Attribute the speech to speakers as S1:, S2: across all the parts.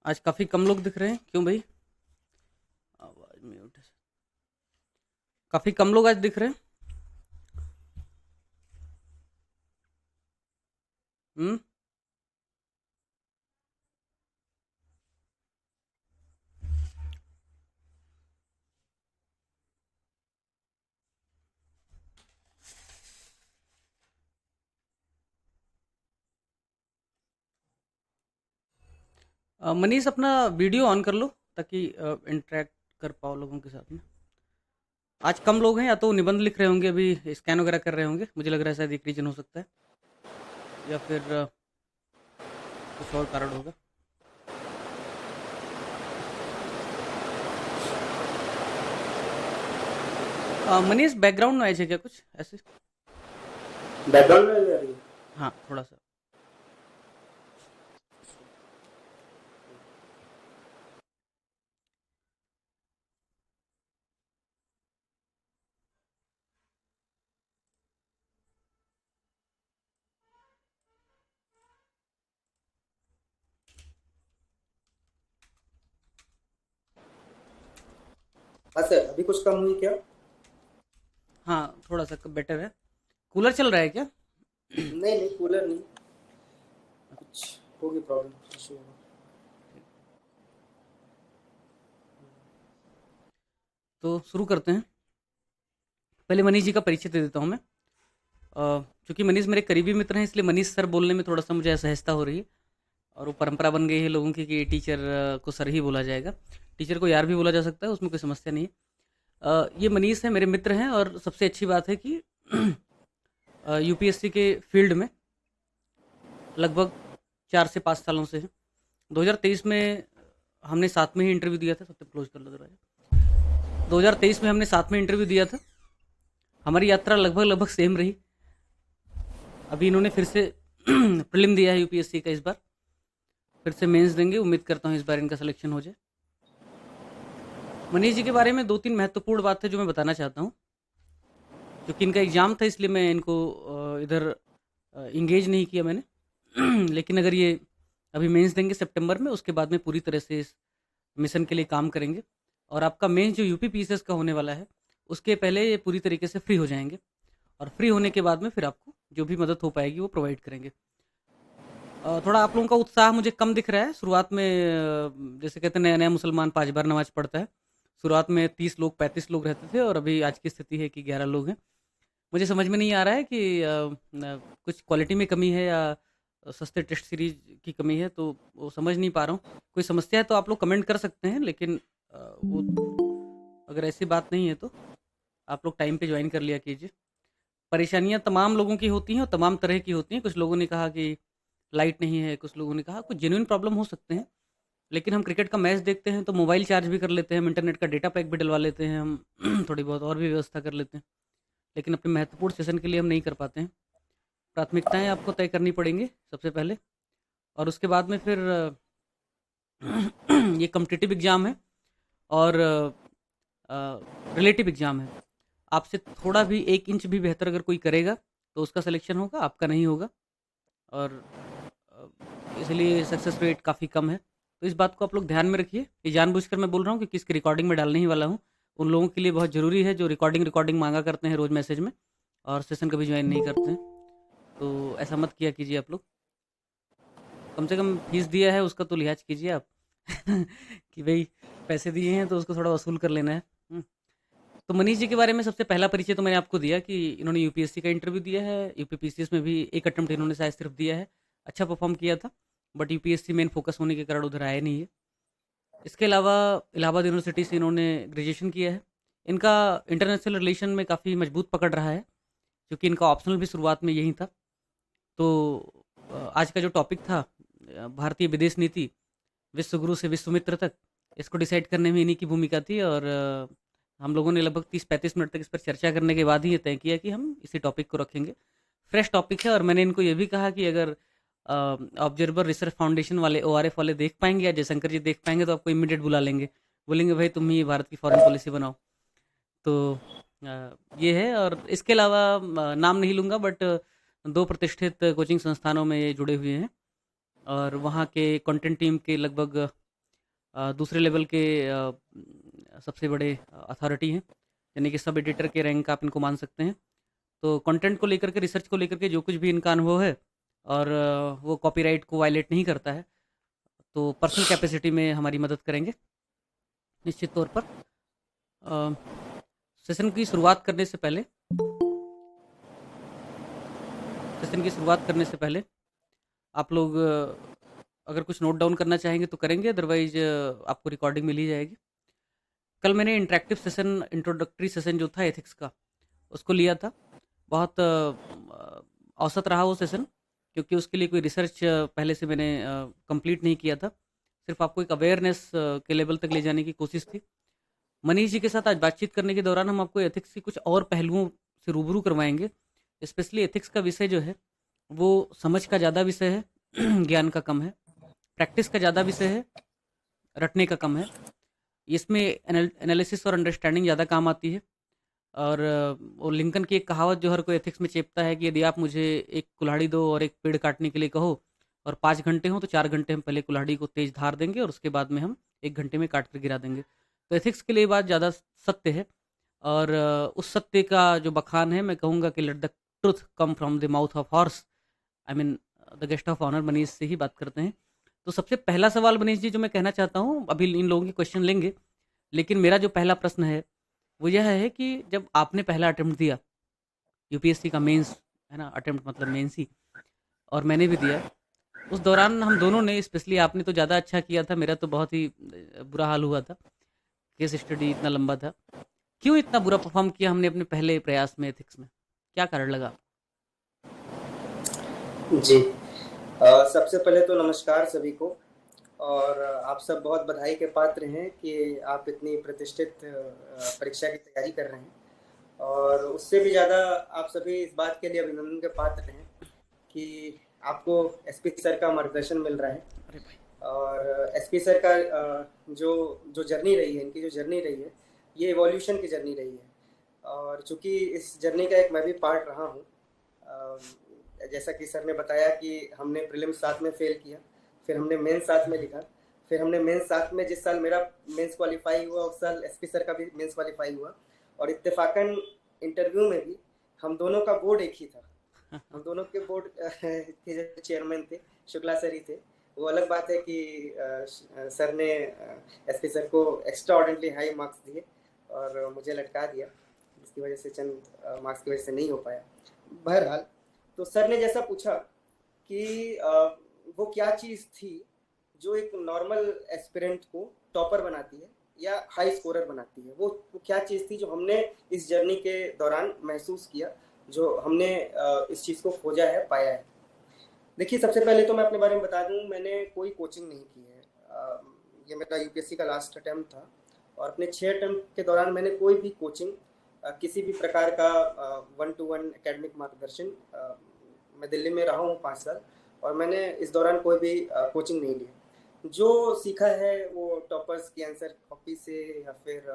S1: आज काफ़ी कम लोग दिख रहे हैं, क्यों भाई? आवाज़ म्यूट है। काफ़ी कम लोग आज दिख रहे हैं। हुँ? मनीष अपना वीडियो ऑन कर लो ताकि इंटरैक्ट कर पाओ लोगों के साथ में। आज कम लोग हैं, या तो निबंध लिख रहे होंगे, अभी स्कैन वगैरह कर रहे होंगे। मुझे लग रहा है शायद एक रीज़न हो सकता है, या फिर कुछ और कारण होगा। मनीष बैकग्राउंड नॉइज़ है क्या कुछ ऐसे?
S2: बैकग्राउंड में आ रही है।
S1: हाँ, थोड़ा-सा।
S2: हाँ सर, अभी कुछ कम हुई क्या?
S1: हाँ, थोड़ा-सा क बेटर है। कूलर चल रहा है क्या?
S2: नहीं नहीं, कूलर नहीं। कुछ होगी प्रॉब्लम, इशू होगा।
S1: ठीक, तो शुरू करते हैं। पहले मनीष जी का परिचय दे देता हूँ मैं। चूँकि मनीष मेरे करीबी मित्र हैं, इसलिए मनीष सर बोलने में थोड़ा-सा मुझे असहजता हो रही है। और वो परंपरा बन गई है लोगों की कि टीचर को सर ही बोला जाएगा। टीचर को यार भी बोला जा सकता है, उसमें कोई समस्या नहीं है। ये मनीष हैं, मेरे मित्र हैं, और सबसे अच्छी बात है कि यूपीएससी के फील्ड में लगभग 4 से 5 सालों से हैं। 2023 में हमने साथ में ही इंटरव्यू दिया था। सबसे क्लोज कर लो दरवाजा। 2023 में हमने साथ में इंटरव्यू दिया था। हमारी यात्रा लगभग लगभग सेम रही। अभी इन्होंने फिर से प्रीलिम दिया है यूपीएससी का, इस बार फिर से मेंस देंगे। उम्मीद करता हूँ इस बार इनका सिलेक्शन हो जाए। मनीष जी के बारे में 2-3 महत्वपूर्ण बात है जो मैं बताना चाहता हूँ। क्योंकि इनका एग्ज़ाम था, इसलिए मैं इनको इधर इंगेज नहीं किया मैंने। लेकिन अगर ये अभी मेंस देंगे सितंबर में, उसके बाद में पूरी तरह से इस मिशन के लिए काम करेंगे। और आपका मेंस जो यूपी पीसीएस का होने वाला है, उसके पहले ये पूरी तरीके से फ्री हो जाएंगे। और फ्री होने के बाद में फिर आपको जो भी मदद हो पाएगी वो प्रोवाइड करेंगे। थोड़ा आप लोगों का उत्साह मुझे कम दिख रहा है शुरुआत में। जैसे कहते हैं, नया नया मुसलमान 5 बार नमाज पढ़ता है। शुरुआत में 30 लोग 35 लोग रहते थे, और अभी आज की स्थिति है कि 11 लोग हैं। मुझे समझ में नहीं आ रहा है कि कुछ क्वालिटी में कमी है, या सस्ते टेस्ट सीरीज की कमी है, तो वो समझ नहीं पा रहा हूँ। कोई समस्या है तो आप लोग कमेंट कर सकते हैं, लेकिन वो अगर ऐसी बात नहीं है तो आप लोग टाइम पे ज्वाइन कर लिया कीजिए। परेशानियाँ तमाम लोगों की होती हैं और तमाम तरह की होती हैं। कुछ लोगों ने कहा कि लाइट नहीं है, कुछ लोगों ने कहा कुछ जेन्युइन प्रॉब्लम हो सकते हैं। लेकिन हम क्रिकेट का मैच देखते हैं तो मोबाइल चार्ज भी कर लेते हैं, हम इंटरनेट का डेटा पैक भी डलवा लेते हैं, हम थोड़ी बहुत और भी व्यवस्था कर लेते हैं। लेकिन अपने महत्वपूर्ण सेशन के लिए हम नहीं कर पाते हैं। प्राथमिकताएं आपको तय करनी पड़ेंगी सबसे पहले, और उसके बाद में फिर ये कम्पिटिटिव एग्ज़ाम है, और रिलेटिव एग्ज़ाम है। आपसे थोड़ा भी 1 इंच भी बेहतर अगर कोई करेगा तो उसका सिलेक्शन होगा, आपका नहीं होगा। और अ, इसलिए सक्सेस रेट काफ़ी कम है। तो इस बात को आप लोग ध्यान में रखिए। ये जानबूझकर मैं बोल रहा हूँ क्योंकि इसकी रिकॉर्डिंग में डालने ही वाला हूँ। उन लोगों के लिए बहुत ज़रूरी है जो रिकॉर्डिंग रिकॉर्डिंग मांगा करते हैं रोज़ मैसेज में, और सेशन कभी ज्वाइन नहीं करते हैं। तो ऐसा मत किया कीजिए आप लोग। कम से कम फीस दिया है उसका तो लिहाज कीजिए आप। कि भाई पैसे दिए हैं तो उसको थोड़ा वसूल कर लेना है। तो मनीष जी के बारे में सबसे पहला परिचय तो मैंने आपको दिया कि इन्होंने यूपीएससी का इंटरव्यू दिया है। यूपीपीसीएस में भी एक अटेम्प्ट इन्होंने शायद सिर्फ दिया है। अच्छा परफॉर्म किया था, बट यूपीएससी मेन फोकस होने के कारण उधर आया नहीं है। इसके अलावा इलाहाबाद यूनिवर्सिटी से इन्होंने ग्रेजुएशन किया है। इनका इंटरनेशनल रिलेशन में काफ़ी मजबूत पकड़ रहा है, क्योंकि इनका ऑप्शनल भी शुरुआत में यही था। तो आज का जो टॉपिक था, भारतीय विदेश नीति, विश्वगुरु से विश्वमित्र तक, इसको डिसाइड करने में इन्हीं की भूमिका थी। और हम लोगों ने लगभग 30-35 मिनट तक इस पर चर्चा करने के बाद ही ये तय किया कि हम इसी टॉपिक को रखेंगे। फ्रेश टॉपिक है, और मैंने इनको ये भी कहा कि अगर ऑब्जर्वर रिसर्च फाउंडेशन वाले ओआरएफ वाले देख पाएंगे या जयशंकर जी देख पाएंगे तो आपको इमीडिएट बुला लेंगे। बोलेंगे भाई तुम ही भारत की फॉरेन पॉलिसी बनाओ। तो ये है। और इसके अलावा नाम नहीं लूँगा, बट 2 प्रतिष्ठित कोचिंग संस्थानों में ये जुड़े हुए हैं, और वहाँ के कंटेंट टीम के लगभग दूसरे लेवल के सबसे बड़े अथॉरिटी हैं, यानी कि सब एडिटर के रैंक आप इनको मान सकते हैं। तो कंटेंट को लेकर के, रिसर्च को लेकर के जो कुछ भी इनका अनुभव है, और वो कॉपीराइट को वायलेट नहीं करता है, तो पर्सनल कैपेसिटी में हमारी मदद करेंगे निश्चित तौर पर। सेशन की शुरुआत करने से पहले आप लोग अगर कुछ नोट डाउन करना चाहेंगे तो करेंगे, अदरवाइज आपको रिकॉर्डिंग मिल ही जाएगी। कल मैंने इंटरेक्टिव सेशन, इंट्रोडक्टरी सेशन जो था एथिक्स का, उसको लिया था। बहुत औसत रहा वो सेशन, क्योंकि उसके लिए कोई रिसर्च पहले से मैंने कंप्लीट नहीं किया था। सिर्फ आपको एक अवेयरनेस के लेवल तक ले जाने की कोशिश थी। मनीष जी के साथ आज बातचीत करने के दौरान हम आपको एथिक्स के कुछ और पहलुओं से रूबरू करवाएंगे। स्पेशली एथिक्स का विषय जो है वो समझ का ज़्यादा विषय है, ज्ञान का कम है। प्रैक्टिस का ज़्यादा विषय है, रटने का कम है। इसमें एनालिसिस और अंडरस्टैंडिंग ज़्यादा काम आती है। और वो लिंकन की एक कहावत जो हर कोई एथिक्स में चेपता है कि यदि आप मुझे एक कुल्हाड़ी दो और एक पेड़ काटने के लिए कहो और 5 घंटे हों, तो 4 घंटे हम पहले कुल्हाड़ी को तेज धार देंगे और उसके बाद में हम 1 घंटे में काट कर गिरा देंगे। तो एथिक्स के लिए बात ज़्यादा सत्य है। और उस सत्य का जो बखान है, मैं कहूँगा कि let the truth come from the mouth of horse. I mean the guest of honour Manish से ही बात करते हैं। तो सबसे पहला सवाल मनीष जी जो मैं कहना चाहता हूँ, अभी इन लोगों के क्वेश्चन लेंगे, लेकिन मेरा जो पहला प्रश्न है वो यह है कि जब आपने पहला अटेम्प्ट दिया यूपीएससी का, मेंस है ना, अटेम्प्ट मतलब मेंस ही, और मैंने भी दिया, उस दौरान हम दोनों ने, स्पेशली आपने तो ज़्यादा अच्छा किया था, मेरा तो बहुत ही बुरा हाल हुआ था। केस स्टडी इतना लंबा था। क्यों इतना बुरा परफॉर्म किया हमने अपने पहले प्रयास में एथिक्स में? क्या कारण लगा?
S2: जी, सबसे पहले तो नमस्कार सभी को। और आप सब बहुत बधाई के पात्र हैं कि आप इतनी प्रतिष्ठित परीक्षा की तैयारी कर रहे हैं, और उससे भी ज़्यादा आप सभी इस बात के लिए अभिनंदन के पात्र हैं कि आपको एसपी सर का मार्गदर्शन मिल रहा है।
S1: अरे भाई,
S2: और एसपी सर का जो जर्नी रही है, इनकी जो जर्नी रही है, ये इवोल्यूशन की जर्नी रही है। और चूँकि इस जर्नी का एक मैं भी पार्ट रहा हूँ, जैसा कि सर ने बताया कि हमने प्रीलिम्स साथ में फेल किया, फिर हमने मेंस साथ में लिखा, फिर हमने मेंस साथ में, जिस साल मेरा मेंस क्वालिफाई हुआ उस साल एसपी सर का भी मेंस क्वालिफाई हुआ, और इत्तेफाकन इंटरव्यू में भी हम दोनों का बोर्ड एक ही था। हम दोनों के बोर्ड के जो चेयरमैन थे शुक्ला सर ही थे। वो अलग बात है कि सर ने एसपी सर को एक्स्ट्रा ऑर्डिनरी हाई मार्क्स दिए और मुझे लटका दिया, जिसकी वजह से चंद मार्क्स की वजह से नहीं हो पाया। बहरहाल, तो सर ने जैसा पूछा कि वो क्या चीज़ थी जो एक नॉर्मल एस्पिरेंट को टॉपर बनाती है या हाई स्कोरर बनाती है, वो क्या चीज़ थी जो हमने इस जर्नी के दौरान महसूस किया, जो हमने इस चीज़ को खोजा है, पाया है। देखिए, सबसे पहले तो मैं अपने बारे में बता दूं, मैंने कोई कोचिंग नहीं की है। ये मेरा यूपीएससी का लास्ट अटैम्प्ट था, और अपने 6 अटैम्प्ट के दौरान मैंने कोई भी कोचिंग, किसी भी प्रकार का 1-to-1 एकेडमिक मार्गदर्शन, मैं दिल्ली में रहा हूँ 5 साल, और मैंने इस दौरान कोई भी कोचिंग नहीं ली। जो सीखा है वो टॉपर्स की आंसर कॉपी से या फिर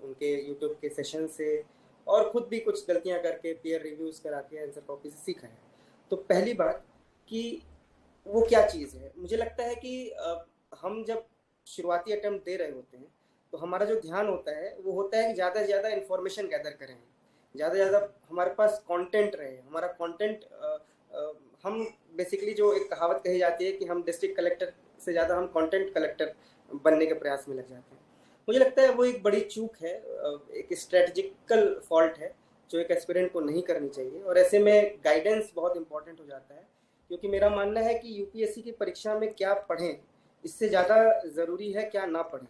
S2: उनके यूट्यूब के सेशन से, और खुद भी कुछ गलतियां करके पीयर रिव्यूज़ करा के आंसर कॉपी से सीखा है। तो पहली बात कि वो क्या चीज़ है, मुझे लगता है कि हम जब शुरुआती अटेम्प्ट दे रहे होते हैं तो हमारा जो ध्यान होता है वो होता है कि ज़्यादा से ज़्यादा इन्फॉर्मेशन गैदर करें, ज़्यादा से ज़्यादा हमारे पास कंटेंट रहे। हमारा कंटेंट, हम बेसिकली, जो एक कहावत कही जाती है कि हम डिस्ट्रिक्ट कलेक्टर से ज़्यादा हम कंटेंट कलेक्टर बनने के प्रयास में लग जाते हैं। मुझे लगता है वो एक बड़ी चूक है, एक स्ट्रेटजिकल फॉल्ट है जो एक एस्पिरेंट को नहीं करनी चाहिए। और ऐसे में गाइडेंस बहुत इंपॉर्टेंट हो जाता है, क्योंकि मेरा मानना है कि यूपीएससी की परीक्षा में क्या पढ़ें इससे ज़्यादा ज़रूरी है क्या ना पढ़ें।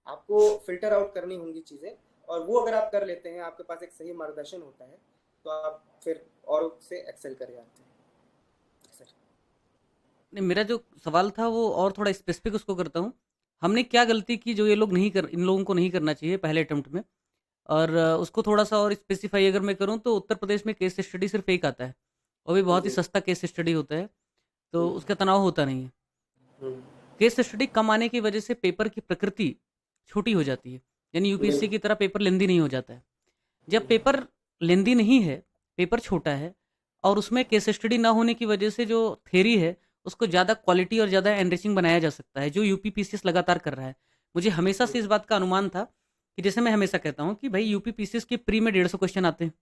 S2: आपको फ़िल्टर आउट करनी होंगी चीज़ें, और वो अगर आप कर लेते हैं, आपके पास एक सही मार्गदर्शन होता है, तो आप फिर और से एक्सेल कर जाते हैं। सर,
S1: नहीं, मेरा जो सवाल था वो और थोड़ा स्पेसिफिक उसको करता हूँ। हमने क्या गलती की जो ये लोग नहीं कर, इन लोगों को नहीं करना चाहिए पहले अटेम्प्ट में? और उसको थोड़ा सा और स्पेसिफाई अगर मैं करूँ, तो उत्तर प्रदेश में केस स्टडी सिर्फ एक आता है, वो भी बहुत ही
S2: जी।
S1: सस्ता केस स्टडी होता है, तो उसका तनाव होता नहीं है।
S2: हम्म,
S1: केस स्टडी कम आने की वजह से पेपर की प्रकृति छोटी हो जाती है, यानी यूपीएससी की तरह पेपर लेंदी नहीं हो जाता है। जब पेपर लेंदी नहीं है, पेपर छोटा है, और उसमें केस स्टडी ना होने की वजह से जो थ्योरी है उसको ज़्यादा क्वालिटी और ज़्यादा एनरिचिंग बनाया जा सकता है, जो यूपी पीसीएस लगातार कर रहा है। मुझे हमेशा से इस बात का अनुमान था कि जैसे मैं हमेशा कहता हूँ कि भाई यूपी पीसीएस के प्री में 150 क्वेश्चन आते हैं।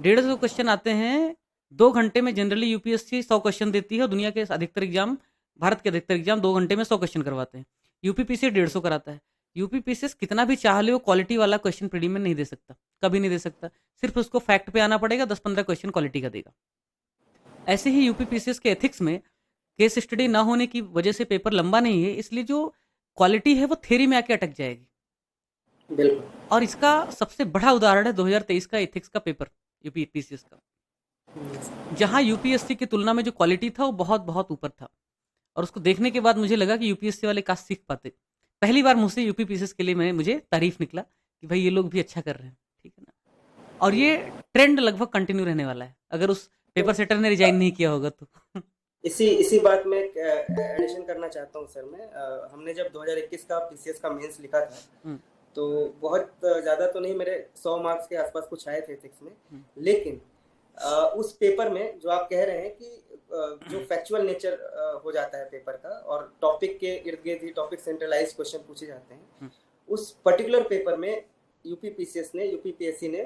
S1: 150 क्वेश्चन आते हैं, 2 घंटे में जनरली यूपीएससी 100 क्वेश्चन देती है और दुनिया के अधिकतर एग्जाम, भारत के अधिकतर एग्जाम 2 घंटे में 100 क्वेश्चन करवाते हैं। यूपी पीसीएस 150 कराता है। यूपी पीसीएस कितना भी चाह ले वो क्वालिटी वाला क्वेश्चन प्रीलिम में नहीं दे सकता, कभी नहीं दे सकता। सिर्फ उसको फैक्ट पे आना पड़ेगा, 10-15 क्वेश्चन क्वालिटी का देगा। ऐसे ही यूपी पीसीएस के एथिक्स में केस स्टडी ना होने की वजह से पेपर लंबा नहीं है, इसलिए जो क्वालिटी है वो थ्योरी में आके अटक जाएगी।
S2: बिल्कुल।
S1: और इसका सबसे बड़ा उदाहरण है 2023 का एथिक्स का पेपर यूपी पीसीएस का, जहां यूपीएससी की तुलना में जो क्वालिटी था वो बहुत बहुत ऊपर था। और उसको देखने के बाद मुझे लगा कि यूपीएससी वाले काश सीख पाते। पहली बार मुझसे यूपी पीसीएस के लिए मुझे तारीफ निकला कि भाई ये लोग भी अच्छा कर रहे हैं, ठीक है ना। और ये ट्रेंड लगभग कंटिन्यू रहने वाला है अगर उस पेपर सेटर ने रिजाइन नहीं किया होगा तो।
S2: इसी बात में एडिशन करना चाहता हूँ सर मैं। हमने जब 2021 का पीसीएस का मेंस लिखा था तो बहुत ज़्यादा तो नहीं, मेरे 100 मार्क्स के आसपास कुछ आए थे एथिक्स में। लेकिन उस पेपर में जो आप कह रहे हैं कि जो फैक्चुअल नेचर हो जाता है पेपर का और टॉपिक के इर्द गिर्द ही टॉपिक सेंट्रलाइज क्वेश्चन पूछे जाते हैं, उस पर्टिकुलर पेपर में यूपीपीएससी ने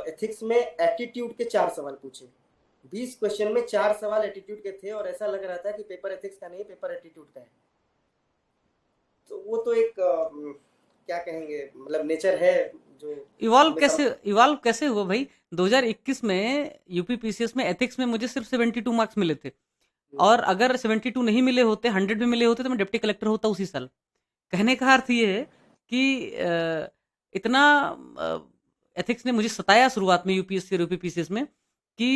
S2: एथिक्स में एटीट्यूड के 4 सवाल पूछे। 20 क्वेश्चन में 4 सवाल एटीट्यूड के थे और ऐसा लग रहा था कि पेपर एथिक्स का नहीं, पेपर एटीट्यूड का है। तो वो तो एक क्या कहेंगे, मतलब नेचर है जो
S1: इवॉल्व कैसे हुआ भाई। 2021 में यूपी पीसीएस में एथिक्स में मुझे सिर्फ 72 मार्क्स मिले थे, और अगर 72 नहीं मिले होते, 100 भी मिले होते तो मैं डिप्टी कलेक्टर होता उसी साल। कहने का अर्थ ये है कि इतना एथिक्स ने मुझे सताया शुरुआत में यूपीएससी और यूपीपीसीएस में कि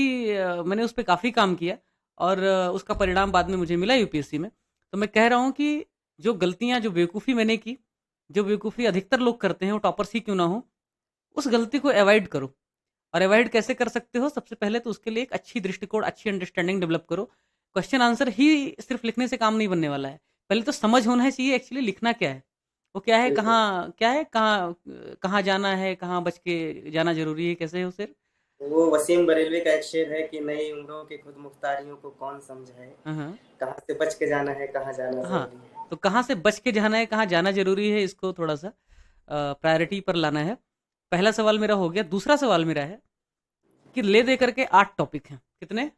S1: मैंने उस पर काफ़ी काम किया और उसका परिणाम बाद में मुझे मिला यूपीएससी में। तो मैं कह रहा हूँ कि जो गलतियाँ, जो बेवकूफ़ी मैंने की, जो बेवकूफ़ी अधिकतर लोग करते हैं, वो टॉपर्स ही क्यों ना हो, उस गलती को अवॉइड करो। और अवॉइड कैसे कर सकते हो? सबसे पहले तो उसके लिए एक अच्छी दृष्टिकोण, अच्छी अंडरस्टैंडिंग डेवलप करो। क्वेश्चन आंसर ही सिर्फ लिखने से काम नहीं बनने वाला है। पहले तो समझ होना चाहिए एक्चुअली लिखना क्या है, वो क्या है, कहाँ जाना है, कहाँ बच के जाना जरूरी है, कैसे है उसे।
S2: वो वसीम बरेलवी का एक शेर है कि नई उम्रों की खुद मुख्तारियों को कौन समझाए, कहाँ से बच के जाना है, कहाँ जाना जरूरी है।
S1: तो कहाँ से बच के जाना है, कहाँ जाना जरूरी है, इसको थोड़ा सा प्रायोरिटी पर लाना है। पहला सवाल मेरा हो गया। दूसरा सवाल मेरा है कि ले दे करके 8 टॉपिक हैं। कितने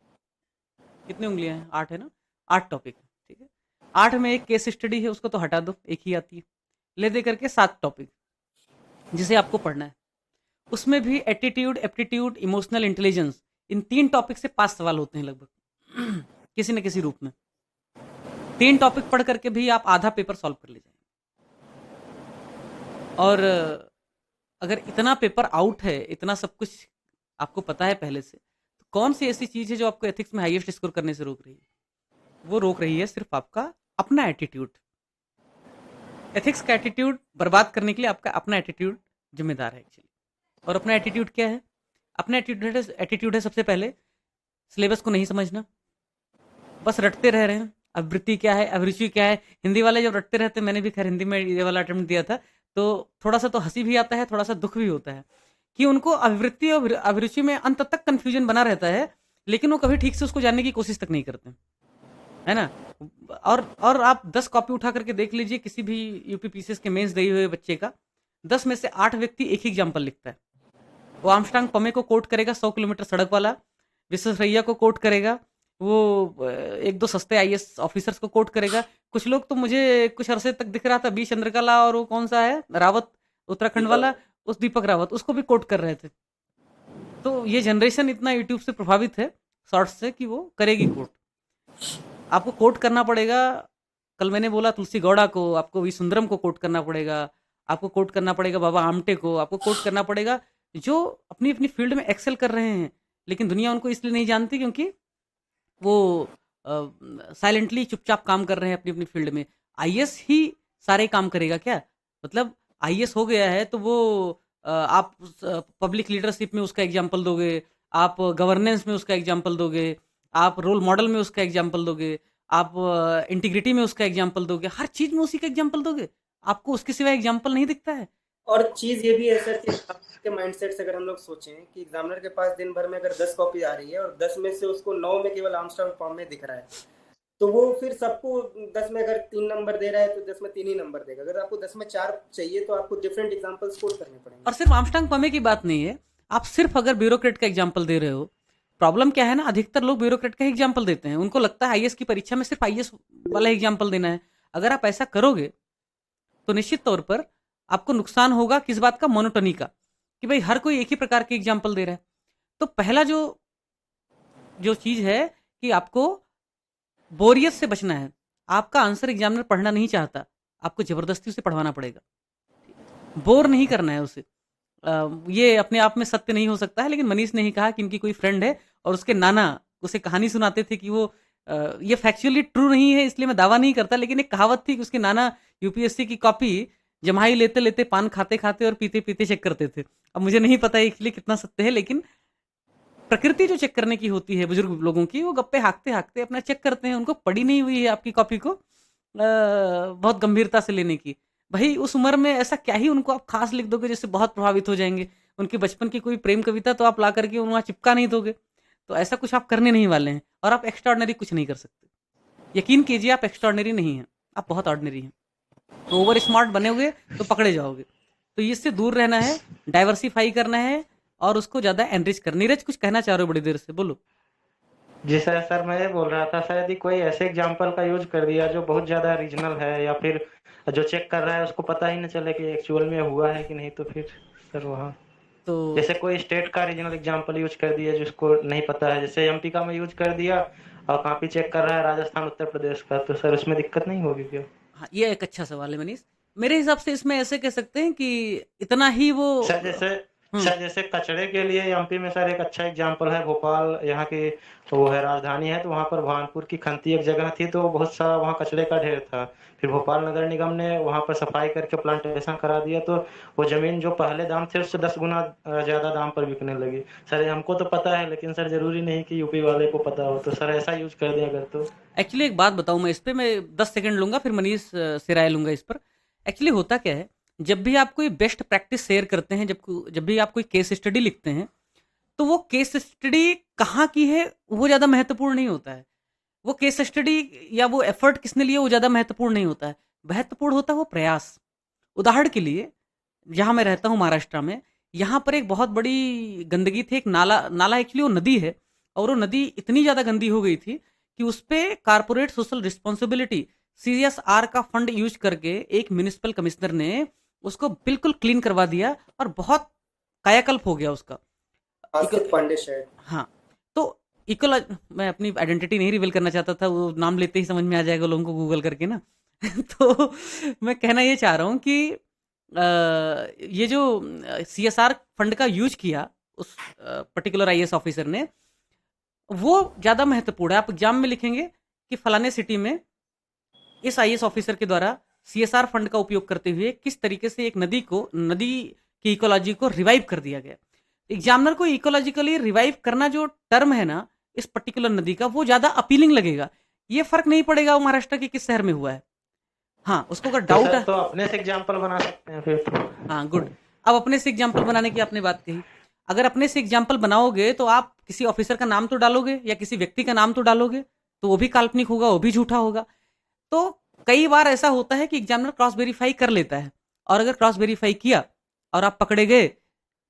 S1: उंगलियां हैं? 8 है ना, 8 टॉपिक, ठीक है। 8 में एक केस स्टडी है, उसको तो हटा दो, एक ही आती है। ले दे करके 7 टॉपिक जिसे आपको पढ़ना है। उसमें भी एटीट्यूड, एप्टीट्यूड, इमोशनल इंटेलिजेंस, इन 3 टॉपिक से 5 सवाल होते हैं लगभग किसी न किसी रूप में। 3 टॉपिक पढ़ करके भी आप आधा पेपर सॉल्व कर ले जाएंगे। और अगर इतना पेपर आउट है, इतना सब कुछ आपको पता है पहले से, तो कौन सी ऐसी चीज़ है जो आपको एथिक्स में हाईएस्ट स्कोर करने से रोक रही है? वो रोक रही है सिर्फ आपका अपना एटीट्यूड। एथिक्स का एटीट्यूड बर्बाद करने के लिए आपका अपना एटीट्यूड जिम्मेदार है एक्चुअली। और अपना एटीट्यूड क्या है? अपना एटीट्यूड है सबसे पहले सिलेबस को नहीं समझना, बस रटते रह रहे हैं। आवृत्ति क्या है, अभिरुचि क्या है। हिंदी वाले जब रटते रहते, मैंने भी खैर हिंदी में ये वाला अटेम्प्ट दिया था, तो थोड़ा सा तो हंसी भी आता है, थोड़ा सा दुख भी होता है कि उनको आवृत्ति और अभिरुचि में अंत तक कन्फ्यूजन बना रहता है, लेकिन वो कभी ठीक से उसको जानने की कोशिश तक नहीं करते, है ना। और आप 10 कॉपी उठा करके देख लीजिए किसी भी यूपी पीसीएस के मेंस दिए हुए बच्चे का, 10 में से 8 व्यक्ति एक ही एग्जाम्पल लिखता है। वो आर्मस्ट्रांग पमे को कोट करेगा, 100 किलोमीटर सड़क वाला। विश्वेश्वरैया को कोट करेगा, वो 1-2 सस्ते आईएएस ऑफिसर्स को कोट करेगा। कुछ लोग तो मुझे कुछ अरसे तक दिख रहा था, बी चंद्रकला और वो कौन सा है रावत, उत्तराखंड वाला, उस दीपक रावत, उसको भी कोट कर रहे थे। तो ये जनरेशन इतना यूट्यूब से प्रभावित है, शॉर्ट्स से, कि वो करेगी कोट। आपको कोट करना पड़ेगा। कल मैंने बोला तुलसी गौड़ा को, आपको वी सुंदरम को कोट करना पड़ेगा, आपको कोट करना पड़ेगा बाबा आमटे को, आपको कोट करना पड़ेगा जो अपनी अपनी फील्ड में एक्सेल कर रहे हैं, लेकिन दुनिया उनको इसलिए नहीं जानती क्योंकि वो साइलेंटली चुपचाप काम कर रहे हैं अपनी अपनी फील्ड में। आईएएस ही सारे काम करेगा क्या? मतलब आईएएस हो गया है तो वो आप पब्लिक लीडरशिप में उसका एग्जाम्पल दोगे, आप गवर्नेंस में उसका एग्जाम्पल दोगे, आप रोल मॉडल में उसका एग्जाम्पल दोगे, आप इंटीग्रिटी में उसका एग्जाम्पल दोगे, हर चीज में उसी का एग्जाम्पल दोगे। आपको उसके सिवा एग्जाम्पल नहीं दिखता है।
S2: और चीज़ ये भी है सर कि आपके माइंडसेट से अगर हम लोग सोचें कि एग्जामिनर के पास दिन भर में अगर 10 कॉपी आ रही है और 10 में से उसको 9 में केवल आर्मस्ट्रांग फॉर्म में दिख रहा है, तो वो फिर सबको 10 में अगर 3 नंबर दे रहा है तो 10 में 3 ही नंबर देगा। अगर आपको 10 में 4 चाहिए तो आपको डिफरेंट एग्जाम्पल स्कोर करने
S1: और
S2: पड़ेंगे।
S1: सिर्फ आर्मस्ट्रांग पमे की बात नहीं है, आप सिर्फ अगर ब्यूरोक्रेट का एग्जाम्पल दे रहे हो, प्रॉब्लम क्या है ना, अधिकतर लोग ब्यूरोक्रेट का एग्जाम्पल देते हैं, उनको लगता है आईएएस की परीक्षा में सिर्फ आईएएस वाला एग्जाम्पल देना है। अगर आप ऐसा करोगे तो निश्चित तौर पर आपको नुकसान होगा किस बात का, मोनोटनी का, कि भाई हर कोई एक ही प्रकार के एग्जाम्पल दे रहा है। तो पहला जो जो चीज है कि आपको बोरियत से बचना है। आपका आंसर एग्जामिनर पढ़ना नहीं चाहता, आपको जबरदस्ती उसे पढ़वाना पड़ेगा, बोर नहीं करना है उसे। ये अपने आप में सत्य नहीं हो सकता है, लेकिन मनीष ने ही कहा कि इनकी कोई फ्रेंड है और उसके नाना उसे कहानी सुनाते थे कि वो ये फैक्चुअली ट्रू नहीं है इसलिए मैं दावा नहीं करता, लेकिन एक कहावत थी कि उसके नाना यूपीएससी की कॉपी जमाई लेते लेते, पान खाते खाते और पीते पीते चेक करते थे। अब मुझे नहीं पता इसलिए कितना सत्य है, लेकिन प्रकृति जो चेक करने की होती है बुजुर्ग लोगों की, वो गप्पे हाँकते हाँकते अपना चेक करते हैं। उनको पड़ी नहीं हुई है आपकी कॉपी को बहुत गंभीरता से लेने की। भाई उस उम्र में ऐसा क्या ही उनको आप खास लिख दोगे जिससे बहुत प्रभावित हो जाएंगे। उनके बचपन की कोई प्रेम कविता तो आप ला करके वहाँ चिपका नहीं दोगे। तो ऐसा कुछ आप करने नहीं वाले हैं, और आप एक्स्ट्राऑर्डिनरी कुछ नहीं कर सकते। यकीन कीजिए आप एक्स्ट्राऑर्डिनरी नहीं हैं, आप बहुत ऑर्डिनरी हैं। तो ओवर स्मार्ट बने हुए तो पकड़े जाओगे। तो इससे दूर रहना है, डाइवर्सिफाई करना है और उसको ज़्यादा एनरिच करना। नीरज कुछ कहना चाह रहे हो बड़ी देर से, बोलो।
S3: जी सर मैं ये बोल रहा था, शायद ही कोई ऐसे एग्जाम्पल का यूज कर दिया जो बहुत ज्यादा रीजनल है, या फिर जो चेक कर रहा है उसको पता ही न चले कि एक्चुअल में हुआ है कि नहीं, तो फिर सर वहाँ
S1: तो
S3: जैसे कोई स्टेट का रीजनल एग्जाम्पल यूज कर दिया जिसको नहीं पता है, जैसे एमपी का में यूज कर दिया और कॉपी चेक कर रहा है राजस्थान उत्तर प्रदेश का, तो सर उसमें दिक्कत नहीं होगी क्या?
S1: हाँ, ये एक अच्छा सवाल है मनीष। मेरे हिसाब से इसमें ऐसे कह सकते हैं कि इतना ही वो
S3: सर जैसे
S1: हम्म
S3: सर जैसे कचरे के लिए एमपी में सर एक अच्छा एग्जाम्पल है, भोपाल यहाँ की वो है राजधानी है, तो वहाँ पर भानपुर की खंती एक जगह थी, तो बहुत सारा वहाँ कचरे का ढेर था। फिर भोपाल नगर निगम ने वहाँ पर सफाई करके प्लांटेशन करा दिया, तो वो जमीन जो पहले दाम थे उससे 10 गुना ज्यादा दाम पर बिकने लगी। सर ये हमको तो पता है, लेकिन सर जरूरी नहीं कि यूपी वाले को पता हो, तो सर ऐसा यूज कर दें अगर तो।
S1: एक्चुअली एक बात बताऊं, मैं इस पे मैं 10 सेकंड लूंगा, फिर मनीष से राय लूंगा इस पर। एक्चुअली होता क्या है, जब भी आप कोई बेस्ट प्रैक्टिस शेयर करते हैं, जब भी आप कोई केस स्टडी लिखते हैं, तो वो केस स्टडी कहाँ की है वो ज़्यादा महत्वपूर्ण नहीं होता है। वो केस स्टडी या वो एफर्ट किसने लिए वो ज़्यादा महत्वपूर्ण नहीं होता है। महत्वपूर्ण होता है वो प्रयास। उदाहरण के लिए, जहाँ मैं रहता हूँ महाराष्ट्र में, यहाँ पर एक बहुत बड़ी गंदगी थी। एक नाला नाला एक्चुअली वो नदी है, और वो नदी इतनी ज़्यादा गंदी हो गई थी कि उस पर कारपोरेट सोशल रिस्पॉन्सिबिलिटी CSR का फंड यूज करके एक म्यूनिसिपल कमिश्नर ने उसको बिल्कुल क्लीन करवा दिया, और बहुत कायाकल्प हो गया उसका। इको
S2: आसिफ पांडे शायद।
S1: हाँ, तो इकोलॉज मैं अपनी आइडेंटिटी नहीं रिवील करना चाहता था, वो नाम लेते ही समझ में आ जाएगा लोगों को गूगल करके ना। तो मैं कहना ये चाह रहा हूँ कि ये जो CSR फंड का यूज किया उस पर्टिकुलर IAS ऑफिसर ने, वो ज़्यादा महत्वपूर्ण है। आप एग्जाम में लिखेंगे कि फलाने सिटी में इस IAS ऑफिसर के द्वारा CSR फंड का उपयोग करते हुए किस तरीके से एक नदी की इकोलॉजी को रिवाइव कर दिया गया। एग्जामिनर को इकोलॉजिकली रिवाइव करना जो टर्म है ना इस पर्टिकुलर नदी का, वो ज़्यादा अपीलिंग लगेगा। ये फर्क नहीं पड़ेगा वो महाराष्ट्र के किस शहर में हुआ है। हाँ, उसको अगर
S3: तो
S1: डाउट
S3: सर
S1: है।
S3: तो अपने से एग्जाम्पल बना सकते हैं फिर तो।
S1: हाँ, गुड। अब अपने से एग्जाम्पल बनाने की आपने बात कही। अगर अपने से एग्जाम्पल बनाओगे तो आप किसी ऑफिसर का नाम तो डालोगे या किसी व्यक्ति का नाम तो डालोगे, तो वो भी काल्पनिक होगा, वो भी झूठा होगा। तो कई बार ऐसा होता है कि एग्जामिनर क्रॉस वेरीफाई कर लेता है, और अगर क्रॉस वेरीफाई किया और आप पकड़े गए,